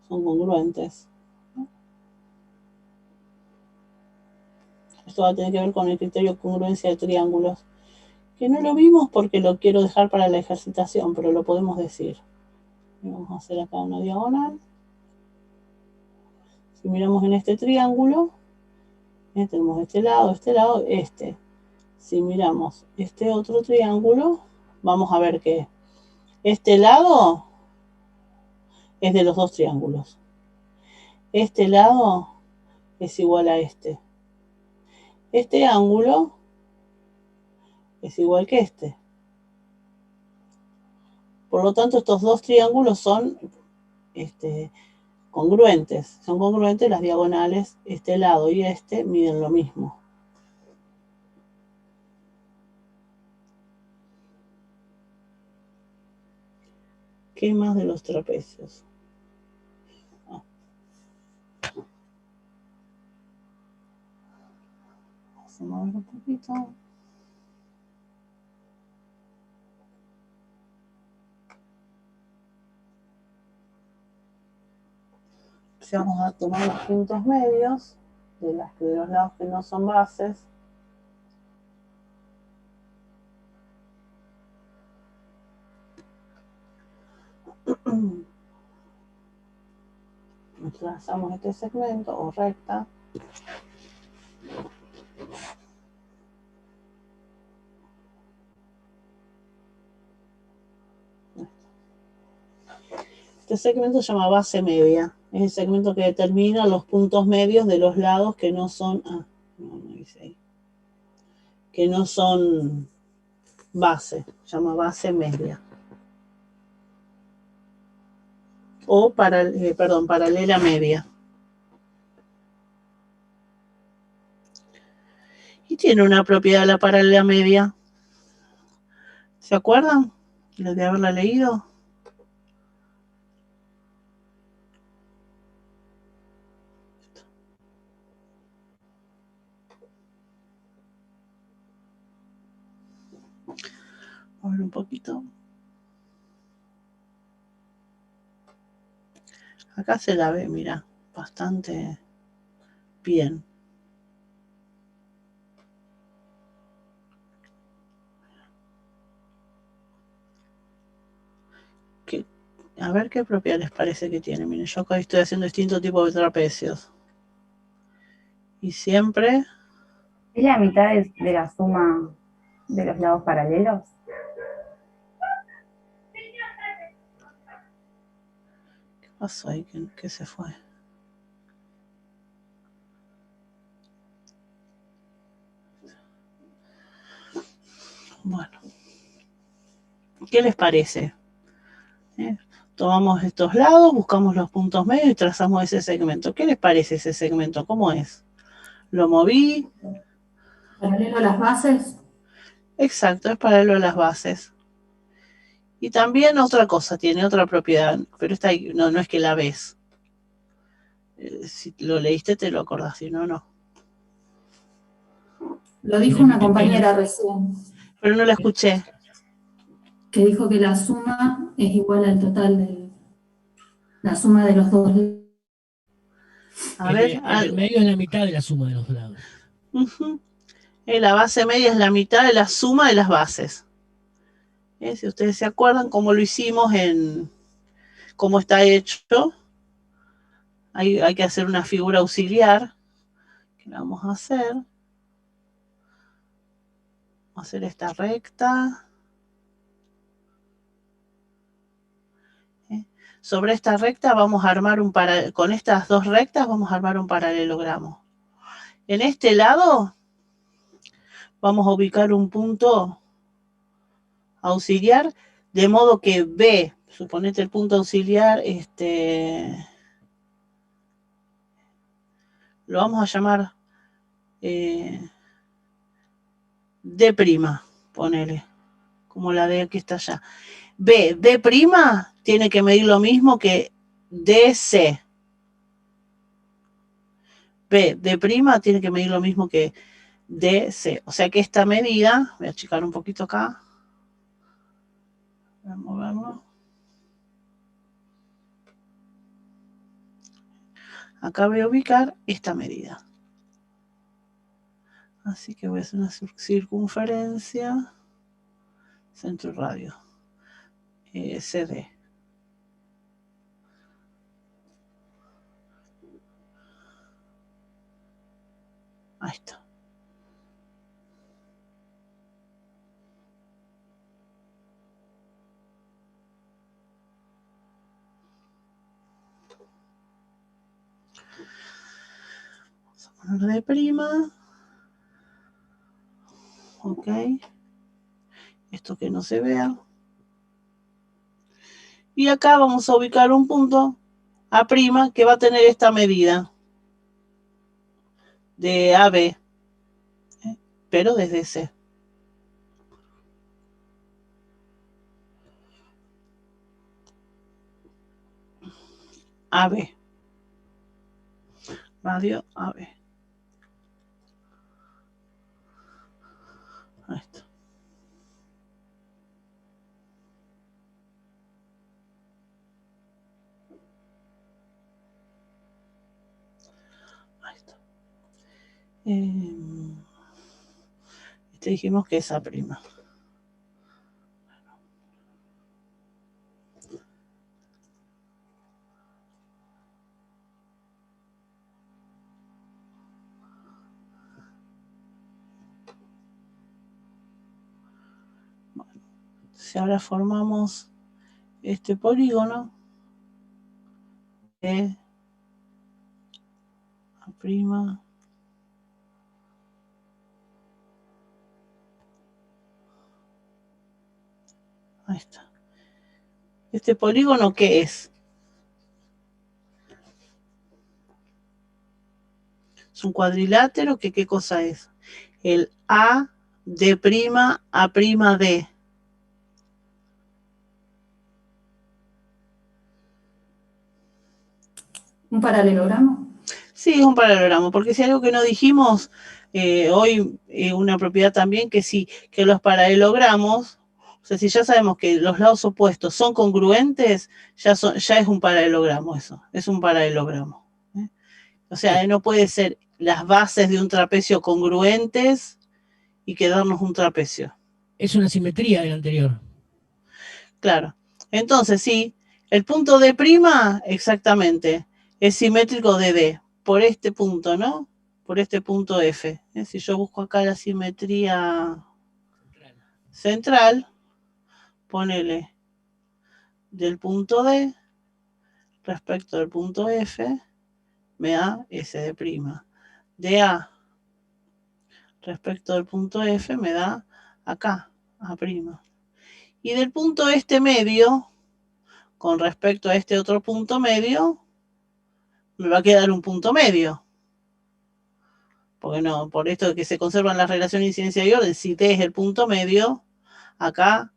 son congruentes. Esto va a tener que ver con el criterio de congruencia de triángulos, que no lo vimos porque lo quiero dejar para la ejercitación, pero lo podemos decir. Vamos a hacer acá una diagonal. Si miramos en este triángulo, tenemos este lado, este. Si miramos este otro triángulo, vamos a ver que este lado es de los dos triángulos. Este lado es igual a este. Este ángulo es igual que este. Por lo tanto, estos dos triángulos son congruentes. Son congruentes las diagonales, este lado y este miden lo mismo. ¿Qué más de los trapecios? Vamos a mover un poquito. Si vamos a tomar los puntos medios de los lados que no son bases. Trazamos este segmento o recta. Este segmento se llama base media. Es el segmento que determina los puntos medios de los lados que no son... que no son base. Se llama base media. O paralela media. Y tiene una propiedad la paralela media. ¿Se acuerdan de haberla leído? A ver un poquito. Acá se la ve, mira, bastante bien. A ver qué propiedad les parece que tiene. Miren, yo acá estoy haciendo distintos tipos de trapecios. Y siempre... ¿Es la mitad de la suma de los lados paralelos? ¿Qué pasó ahí? ¿Qué se fue? Bueno. ¿Qué les parece? Tomamos estos lados, buscamos los puntos medios y trazamos ese segmento. ¿Qué les parece ese segmento? ¿Cómo es? Lo moví. ¿Paralelo a las bases? Exacto, es paralelo a las bases. Y también otra cosa, tiene otra propiedad, pero esta no es que la ves. Si lo leíste te lo acordás, si no, no. Lo dijo una compañera recién. Pero no la escuché. Que dijo que la suma es igual al total de la suma de los dos. A ver. El medio es la mitad de la suma de los lados. La base media es la mitad de la suma de las bases. Si ustedes se acuerdan cómo lo hicimos cómo está hecho, hay que hacer una figura auxiliar. ¿Qué vamos a hacer? Vamos a hacer esta recta. Sobre esta recta vamos a armar con estas dos rectas vamos a armar un paralelogramo. En este lado vamos a ubicar un punto auxiliar, de modo que B, suponete el punto auxiliar, lo vamos a llamar D', ponele, como la D que está allá. B, D' tiene que medir lo mismo que DC. B, D' tiene que medir lo mismo que DC. O sea que esta medida, voy a achicar un poquito acá. Voy a moverlo. Acá voy a ubicar esta medida. Así que voy a hacer una circunferencia, centro y radio, CD. Ahí está. Vamos a poner D'. Ok. Esto que no se vea. Y acá vamos a ubicar un punto A' que va a tener esta medida de AB, pero desde C. AB. Radio AB. Ahí está. Ahí está. Dijimos que es A'. Si ahora formamos este polígono de A'. Ahí está. ¿Este polígono qué es? Es un cuadrilátero que ¿qué cosa es? El A, D', A', D. ¿Un paralelogramo? Sí, es un paralelogramo, porque si algo que no dijimos hoy, una propiedad también, que sí, que los paralelogramos, o sea, si ya sabemos que los lados opuestos son congruentes, ya es un paralelogramo eso, es un paralelogramo. O sea, no puede ser las bases de un trapecio congruentes y quedarnos un trapecio. Es una simetría del anterior. Claro. Entonces, sí, el punto D', exactamente, es simétrico de D, por este punto, ¿no? Por este punto F. Si yo busco acá la simetría central, ponele del punto D respecto al punto F, me da S de'. De A respecto al punto F me da acá, A'. Y del punto este medio, con respecto a este otro punto medio, me va a quedar un punto medio. Porque no, por esto de que se conservan las relaciones de incidencia y orden, si D es el punto medio, acá,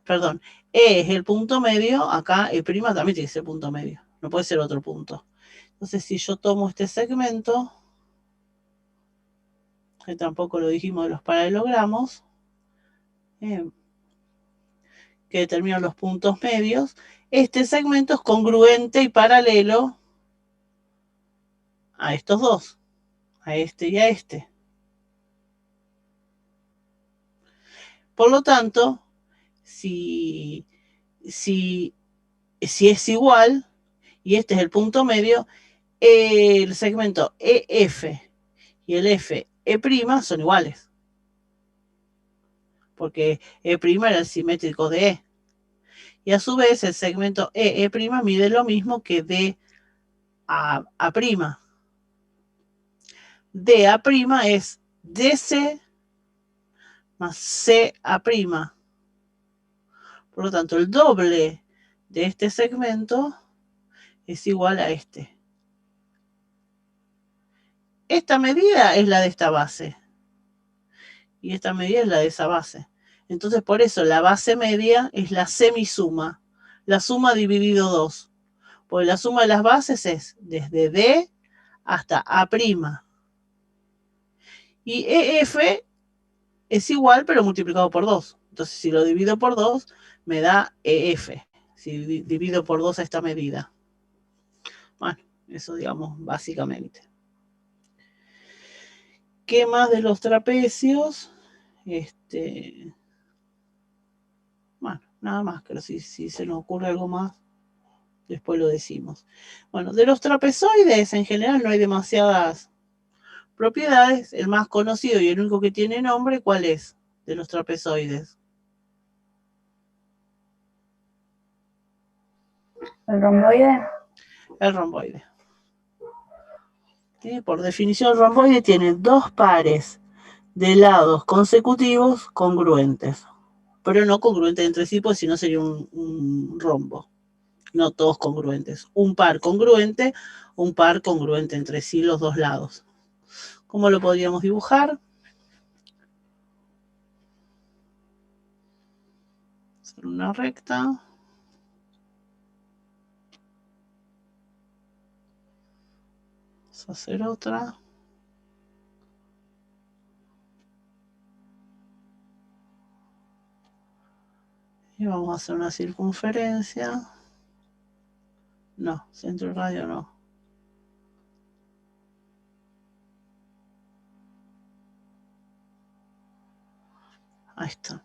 perdón, E es el punto medio, acá E' también tiene que ser punto medio. No puede ser otro punto. Entonces, si yo tomo este segmento, que tampoco lo dijimos de los paralelogramos, que determinan los puntos medios, este segmento es congruente y paralelo a estos dos, a este y a este. Por lo tanto, si es igual, y este es el punto medio, el segmento EF y el FE' son iguales. Porque E' era el simétrico de E. Y a su vez el segmento EE' mide lo mismo que DA'. DA' es DC más CA'. Por lo tanto, el doble de este segmento es igual a este. Esta medida es la de esta base. Y esta medida es la de esa base. Entonces, por eso, la base media es la semisuma. La suma dividido 2. Porque la suma de las bases es desde D hasta A'. Y EF es igual, pero multiplicado por 2. Entonces, si lo divido por 2, me da EF. Si divido por 2 a esta medida. Bueno, eso digamos básicamente. ¿Qué más de los trapecios? Bueno, nada más, pero si se nos ocurre algo más, después lo decimos. Bueno, de los trapezoides en general no hay demasiadas propiedades. El más conocido y el único que tiene nombre, ¿cuál es? De los trapezoides. ¿El romboide? El romboide. ¿Sí? Por definición, el romboide tiene dos pares de lados consecutivos congruentes. Pero no congruentes entre sí, pues si no sería un rombo. No todos congruentes. Un par congruente entre sí los dos lados. ¿Cómo lo podríamos dibujar? Hacer una recta. Vamos a hacer otra. Y vamos a hacer una circunferencia. No, centro y radio no. Ahí está.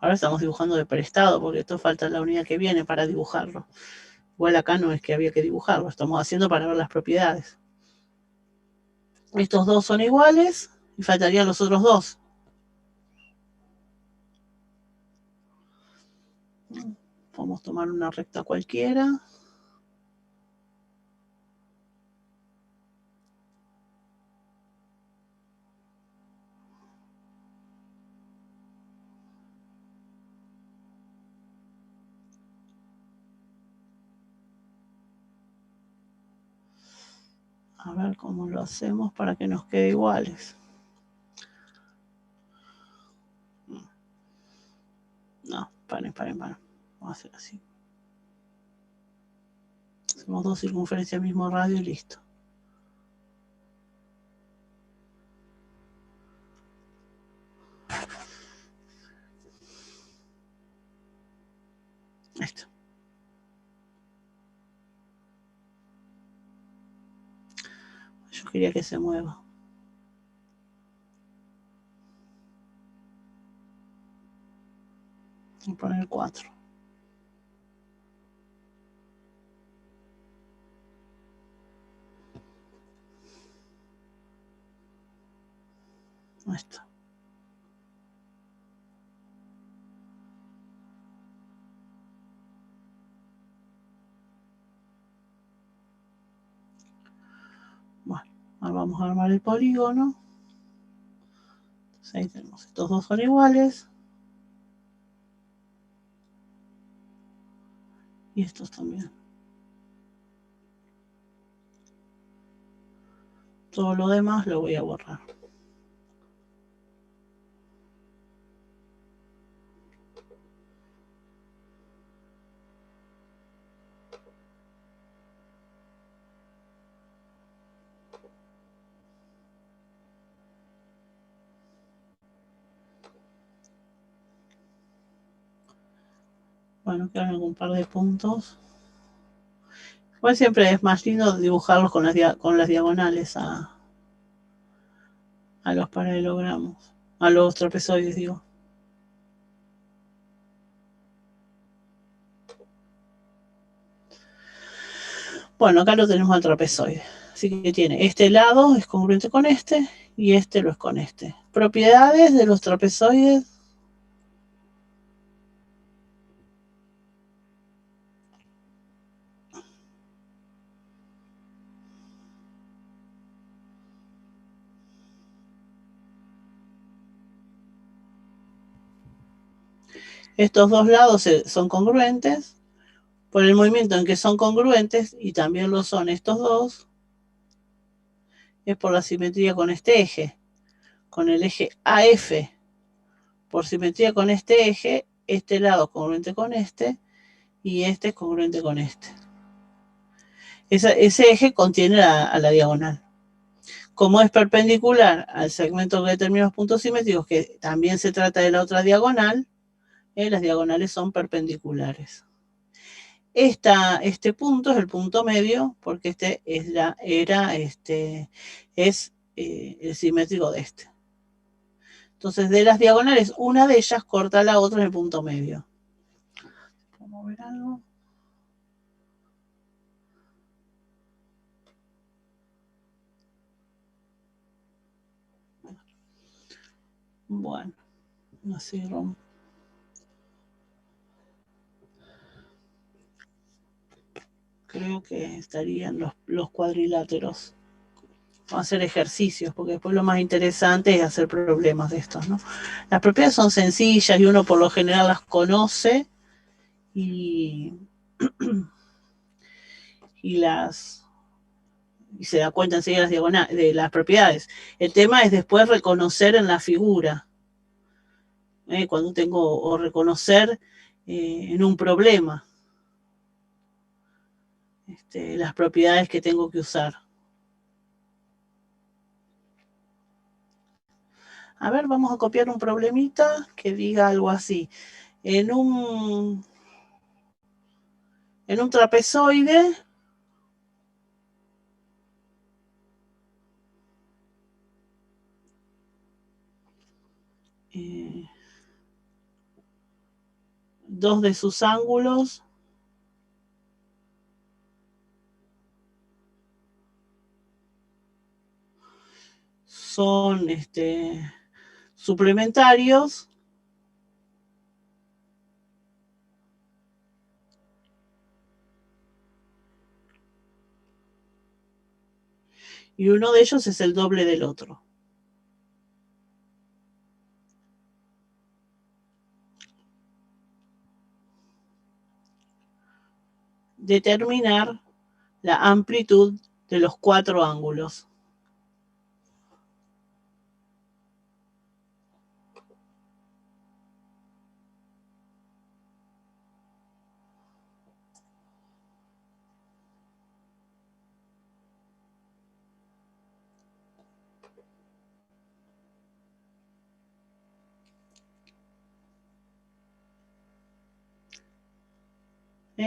Ahora estamos dibujando de prestado, porque esto falta la unidad que viene para dibujarlo. Igual acá no es que había que dibujarlo, estamos haciendo para ver las propiedades. Estos dos son iguales y faltarían los otros dos. Podemos tomar una recta cualquiera. A ver cómo lo hacemos para que nos quede iguales. Paren. Vamos a hacer así. Hacemos 2 circunferencias al mismo radio y listo. Esto. Yo quería que se mueva. Voy a poner 4. Ahí está. Bueno, ahora vamos a armar el polígono. Entonces ahí tenemos, estos dos son iguales. Y estos también. Todo lo demás lo voy a borrar. Bueno, quedan algún par de puntos. Pues siempre es más lindo dibujarlos con las diagonales a los paralelogramos, a los trapezoides, digo. Bueno, acá lo tenemos al trapezoide. Así que tiene este lado es congruente con este y este lo es con este. Propiedades de los trapezoides. Estos dos lados son congruentes. Por el movimiento en que son congruentes, y también lo son estos dos, es por la simetría con este eje, con el eje AF. Por simetría con este eje, este lado es congruente con este, y este es congruente con este. Ese eje contiene a la diagonal. Como es perpendicular al segmento que determina los puntos simétricos, que también se trata de la otra diagonal, las diagonales son perpendiculares. Este punto es el punto medio, porque este es el simétrico de este. Entonces, de las diagonales, una de ellas corta a la otra en el punto medio. Vamos a ver algo. Bueno, así rompo. Creo que estarían los cuadriláteros. Vamos a hacer ejercicios, porque después lo más interesante es hacer problemas de estos, ¿no? Las propiedades son sencillas y uno por lo general las conoce y se da cuenta enseguida de las propiedades. El tema es después reconocer en la figura, cuando tengo, o reconocer en un problema las propiedades que tengo que usar. A ver, vamos a copiar un problemita que diga algo así. En un trapezoide, dos de sus ángulos son suplementarios y uno de ellos es el doble del otro. Determinar la amplitud de los 4 ángulos.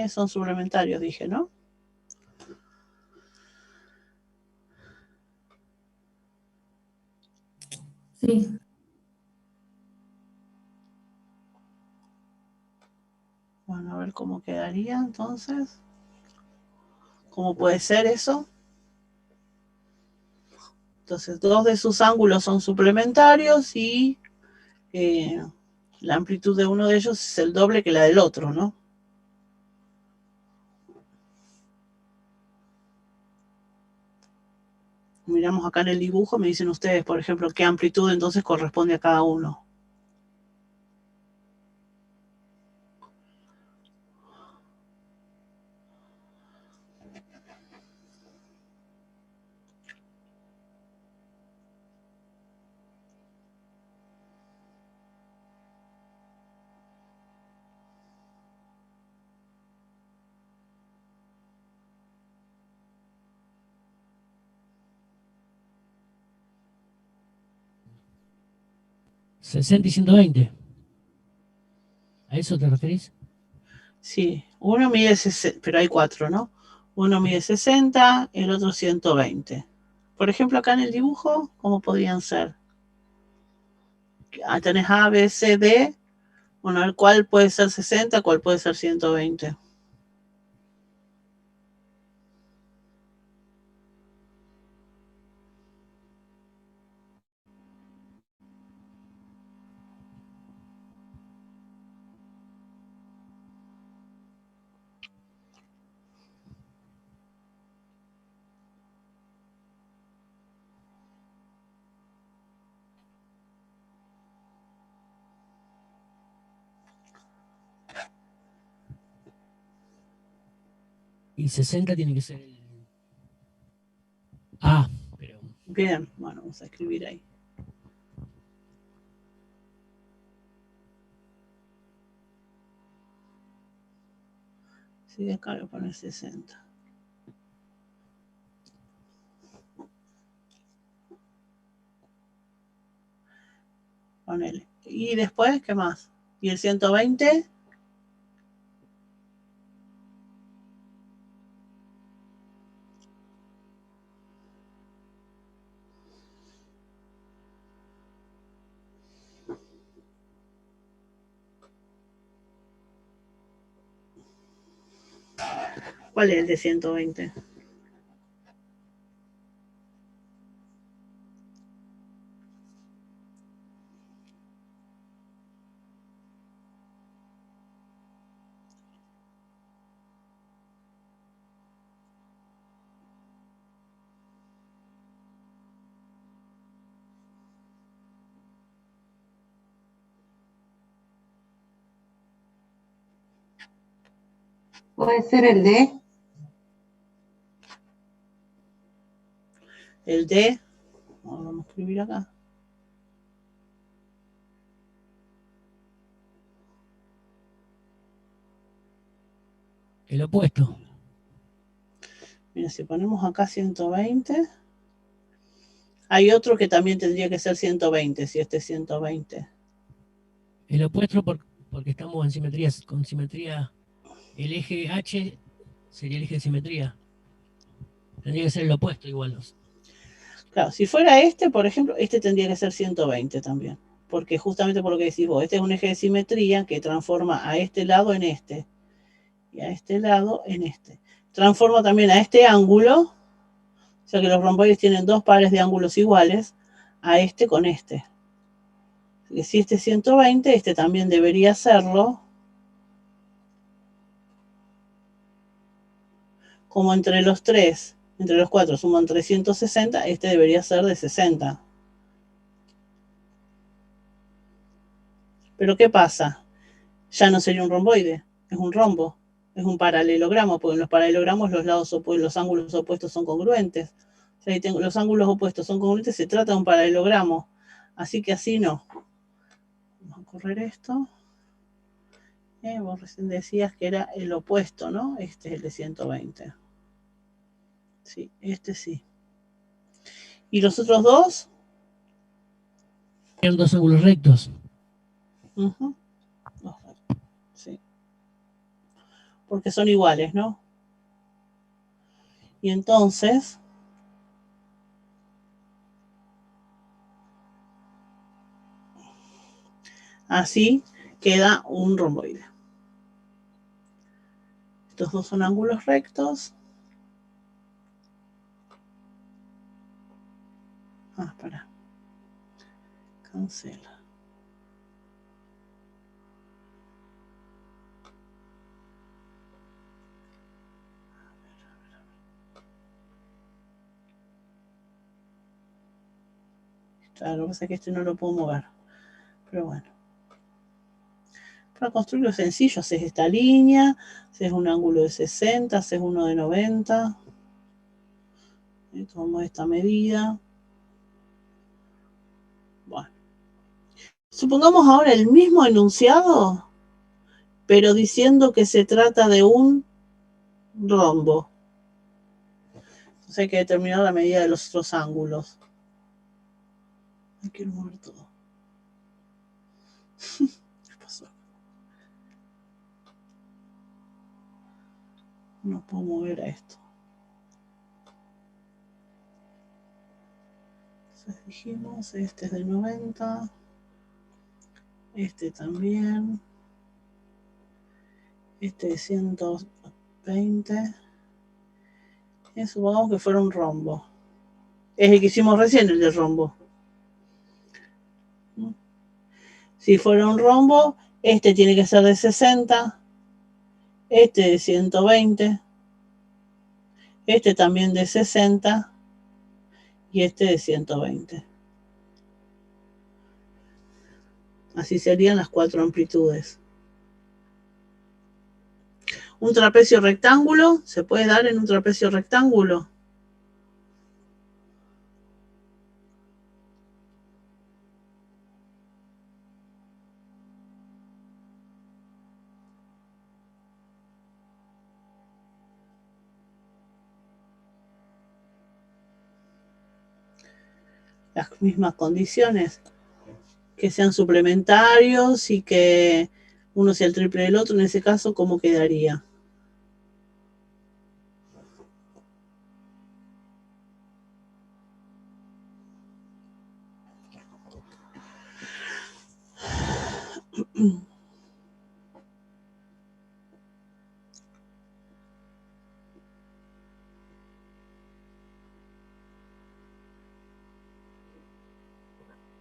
Son suplementarios, dije, ¿no? Sí. Bueno, a ver cómo quedaría entonces. ¿Cómo puede ser eso? Entonces, dos de sus ángulos son suplementarios y la amplitud de uno de ellos es el doble que la del otro, ¿no? Miramos acá en el dibujo, me dicen ustedes, por ejemplo, qué amplitud entonces corresponde a cada uno. ¿60 y 120? ¿A eso te referís? Sí, uno mide 60, pero hay cuatro, ¿no? Uno mide 60, el otro 120. Por ejemplo, acá en el dibujo, ¿cómo podrían ser? Tenés A, B, C, D. Bueno, a ver cuál puede ser 60, cuál puede ser 120. Y 60 tiene que ser el... Ah, pero... Bien, bueno, vamos a escribir ahí. Sí, acá voy a poner 60. Ponele. Y después, ¿qué más? ¿Y el 120? ¿Cuál es el de 120? ¿Puede ser el D? El D, vamos a escribir acá. El opuesto. Mira, si ponemos acá 120, hay otro que también tendría que ser 120, si este es 120. El opuesto porque estamos en simetría, con simetría. El eje H sería el eje de simetría. Tendría que ser el opuesto igual. Claro, si fuera este, por ejemplo, este tendría que ser 120 también. Porque justamente por lo que decís vos, este es un eje de simetría que transforma a este lado en este. Y a este lado en este. Transforma también a este ángulo, o sea que los romboides tienen dos pares de ángulos iguales, a este con este. Así que si este es 120, este también debería serlo. Como entre los tres, entre los cuatro suman 360, este debería ser de 60. Pero ¿qué pasa? Ya no sería un romboide, es un rombo, es un paralelogramo, porque en los paralelogramos los ángulos opuestos son congruentes. Si ahí tengo, los ángulos opuestos son congruentes, se trata de un paralelogramo. Así que así no. Vamos a correr esto. Vos recién decías que era el opuesto, ¿no? Este es el de 120. Sí, este sí. ¿Y los otros dos? Eran dos ángulos rectos. Sí. porque son iguales, ¿no? Y entonces así queda un romboide. Estos dos son ángulos rectos. Espera. Cancela. Claro, lo que pasa es que este no lo puedo mover. Pero bueno. Para construirlo sencillo, haces esta línea, haces un ángulo de 60, haces uno de 90. Y tomo esta medida. Bueno. Supongamos ahora el mismo enunciado, pero diciendo que se trata de un rombo. Entonces hay que determinar la medida de los otros ángulos. Ay, quiero mover todo. ¿Qué pasó? No puedo mover a esto. Entonces dijimos, este es de 90. Este también. Este de 120. Y supongamos que fuera un rombo. Es el que hicimos recién, el de rombo. Si fuera un rombo, este tiene que ser de 60. Este de 120. Este también de 60. Y este de 120. Así serían las 4 amplitudes. Un trapecio rectángulo, ¿se puede dar en un trapecio rectángulo? Las mismas condiciones, que sean suplementarios y que uno sea el triple del otro, en ese caso, ¿cómo quedaría?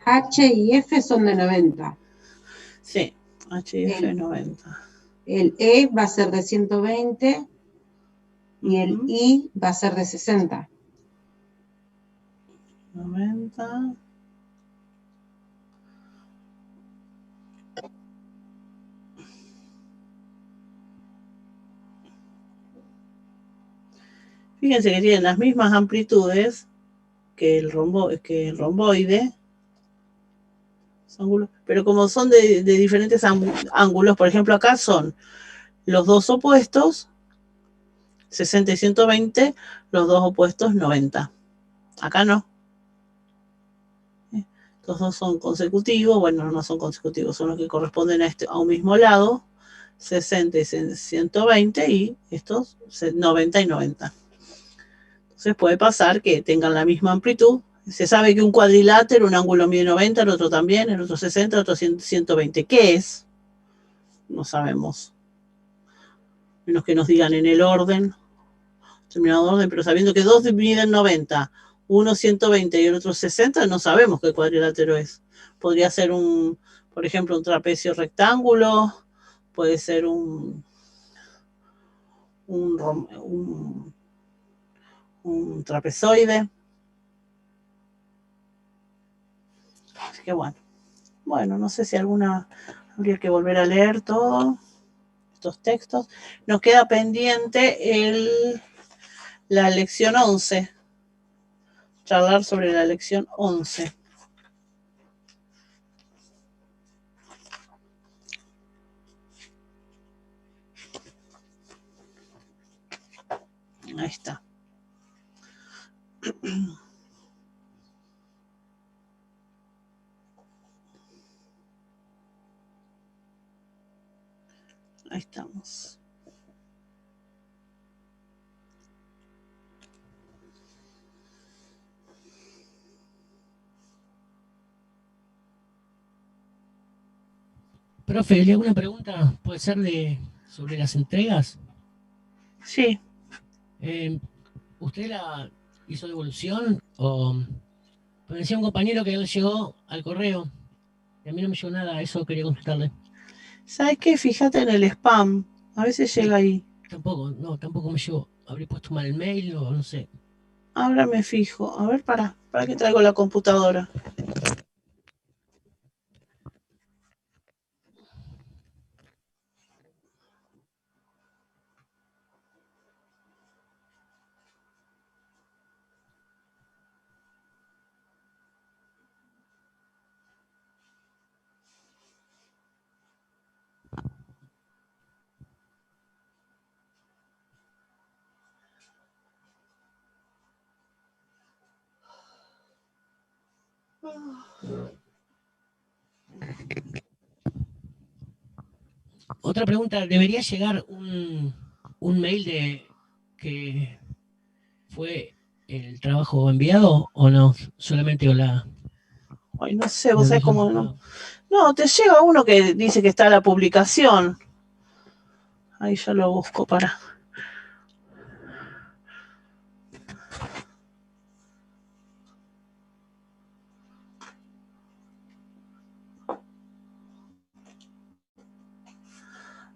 H y F son de 90. Sí, H y F 90. El E va a ser de 120 y el I va a ser de 60. 90. Fíjense que tienen las mismas amplitudes que el romboide, pero como son de diferentes ángulos, por ejemplo acá son los dos opuestos, 60 y 120, los dos opuestos 90. Acá no. Estos dos son consecutivos, bueno, no son consecutivos, son los que corresponden a un mismo lado, 60 y 120, y estos 90 y 90. Entonces puede pasar que tengan la misma amplitud. Se sabe que un cuadrilátero, un ángulo mide 90, el otro también, el otro 60, el otro 120. ¿Qué es? No sabemos. Menos que nos digan en el orden, determinado orden, pero sabiendo que dos miden 90, uno 120 y el otro 60, no sabemos qué cuadrilátero es. Podría ser por ejemplo, un trapecio rectángulo, puede ser un trapezoide. Así que bueno, no sé si habría que volver a leer todos estos textos. Nos queda pendiente la lección 11, charlar sobre la lección 11. Ahí está. Ahí estamos. Profe, le hago una pregunta, puede ser sobre las entregas. Sí, ¿Usted la hizo devolución o me decía un compañero que él llegó al correo y a mí no me llegó nada? Eso quería consultarle. ¿sabes qué? Fíjate en el spam. A veces llega ahí. Tampoco me llegó. Habré puesto mal el mail o no sé. Ahora me fijo. A ver, para que traigo la computadora. Otra pregunta, ¿debería llegar un mail de que fue el trabajo enviado o no? Solamente con la... Ay, no sé, vos la sabés cómo no. No, te llega uno que dice que está la publicación. Ahí ya lo busco para.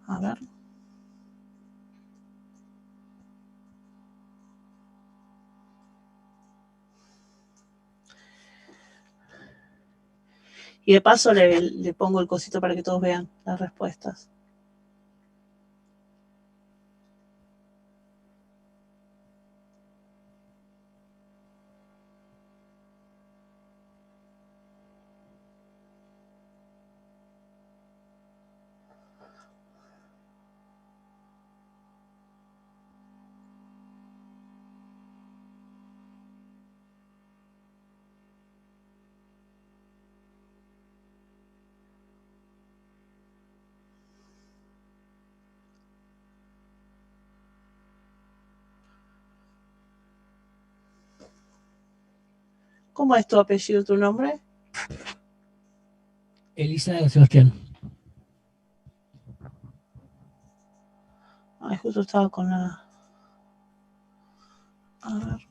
A ver. Y de paso le pongo el cosito para que todos vean las respuestas. ¿Cómo es tu apellido, tu nombre? Elisa Sebastián. Ay, justo estaba con la. A ver.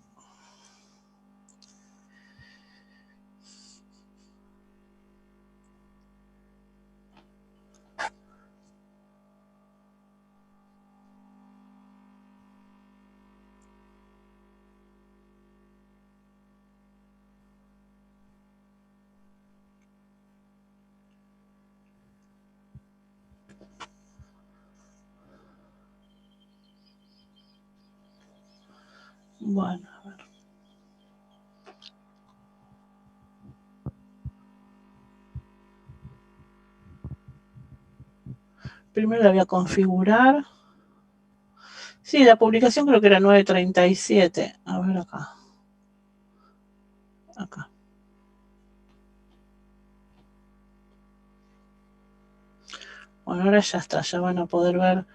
Bueno, a ver. Primero la voy a configurar. Sí, la publicación creo que era 9:37. A ver acá. Acá. Bueno, ahora ya está. Ya van a poder ver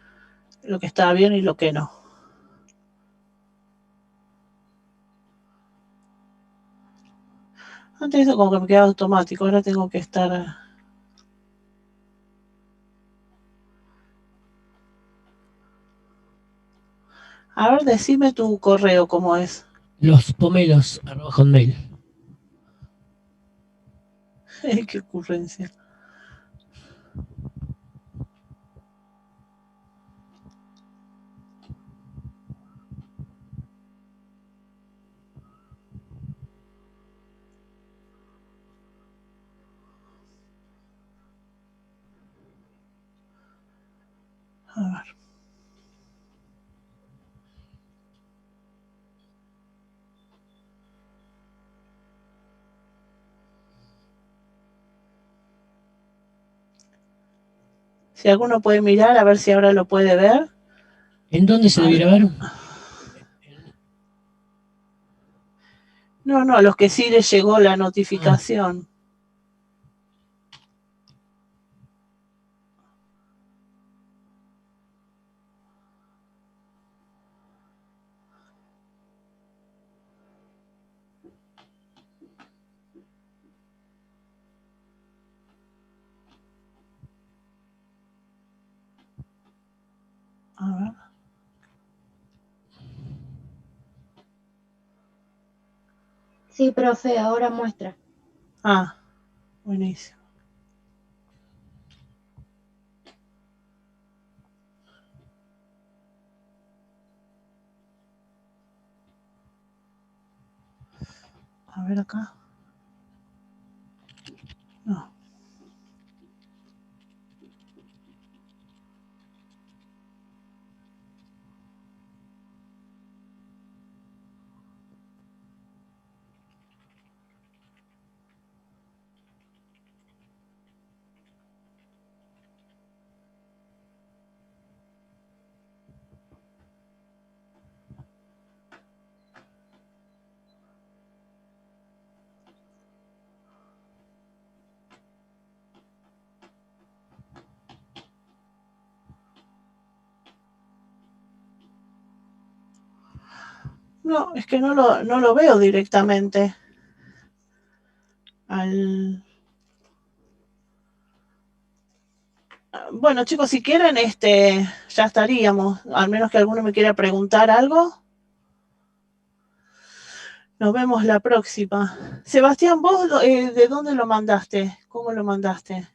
lo que está bien y lo que no. Antes eso como que me quedaba automático. Ahora tengo que estar. A ver, decime tu correo cómo es. Lospomelos@hotmail. Qué ocurrencia. A ver. Si alguno puede mirar, a ver si ahora lo puede ver. ¿En dónde se debiera ver? No, a los que sí les llegó la notificación. Sí, profe, ahora muestra. Ah, buenísimo. A ver acá. No. No, es que no lo veo directamente. Bueno, chicos, si quieren, ya estaríamos. Al menos que alguno me quiera preguntar algo. Nos vemos la próxima. Sebastián, ¿vos de dónde lo mandaste? ¿Cómo lo mandaste?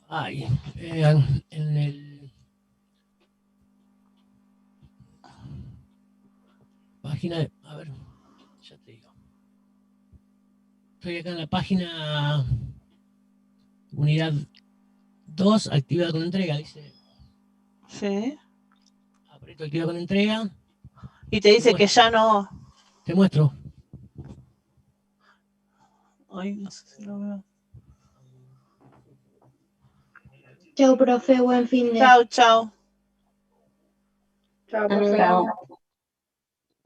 Ay, en el página, a ver, ya te digo. Estoy acá en la página unidad 2, actividad con entrega, dice. Sí. Aprieto actividad con entrega. Y te dice que ya no. Te muestro. Ay, no sé si lo veo. Chau, profe, buen fin de. Chao, chao. Chao, Hasta profe. luego.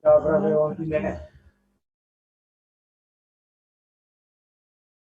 Chao, profe, buen fin de.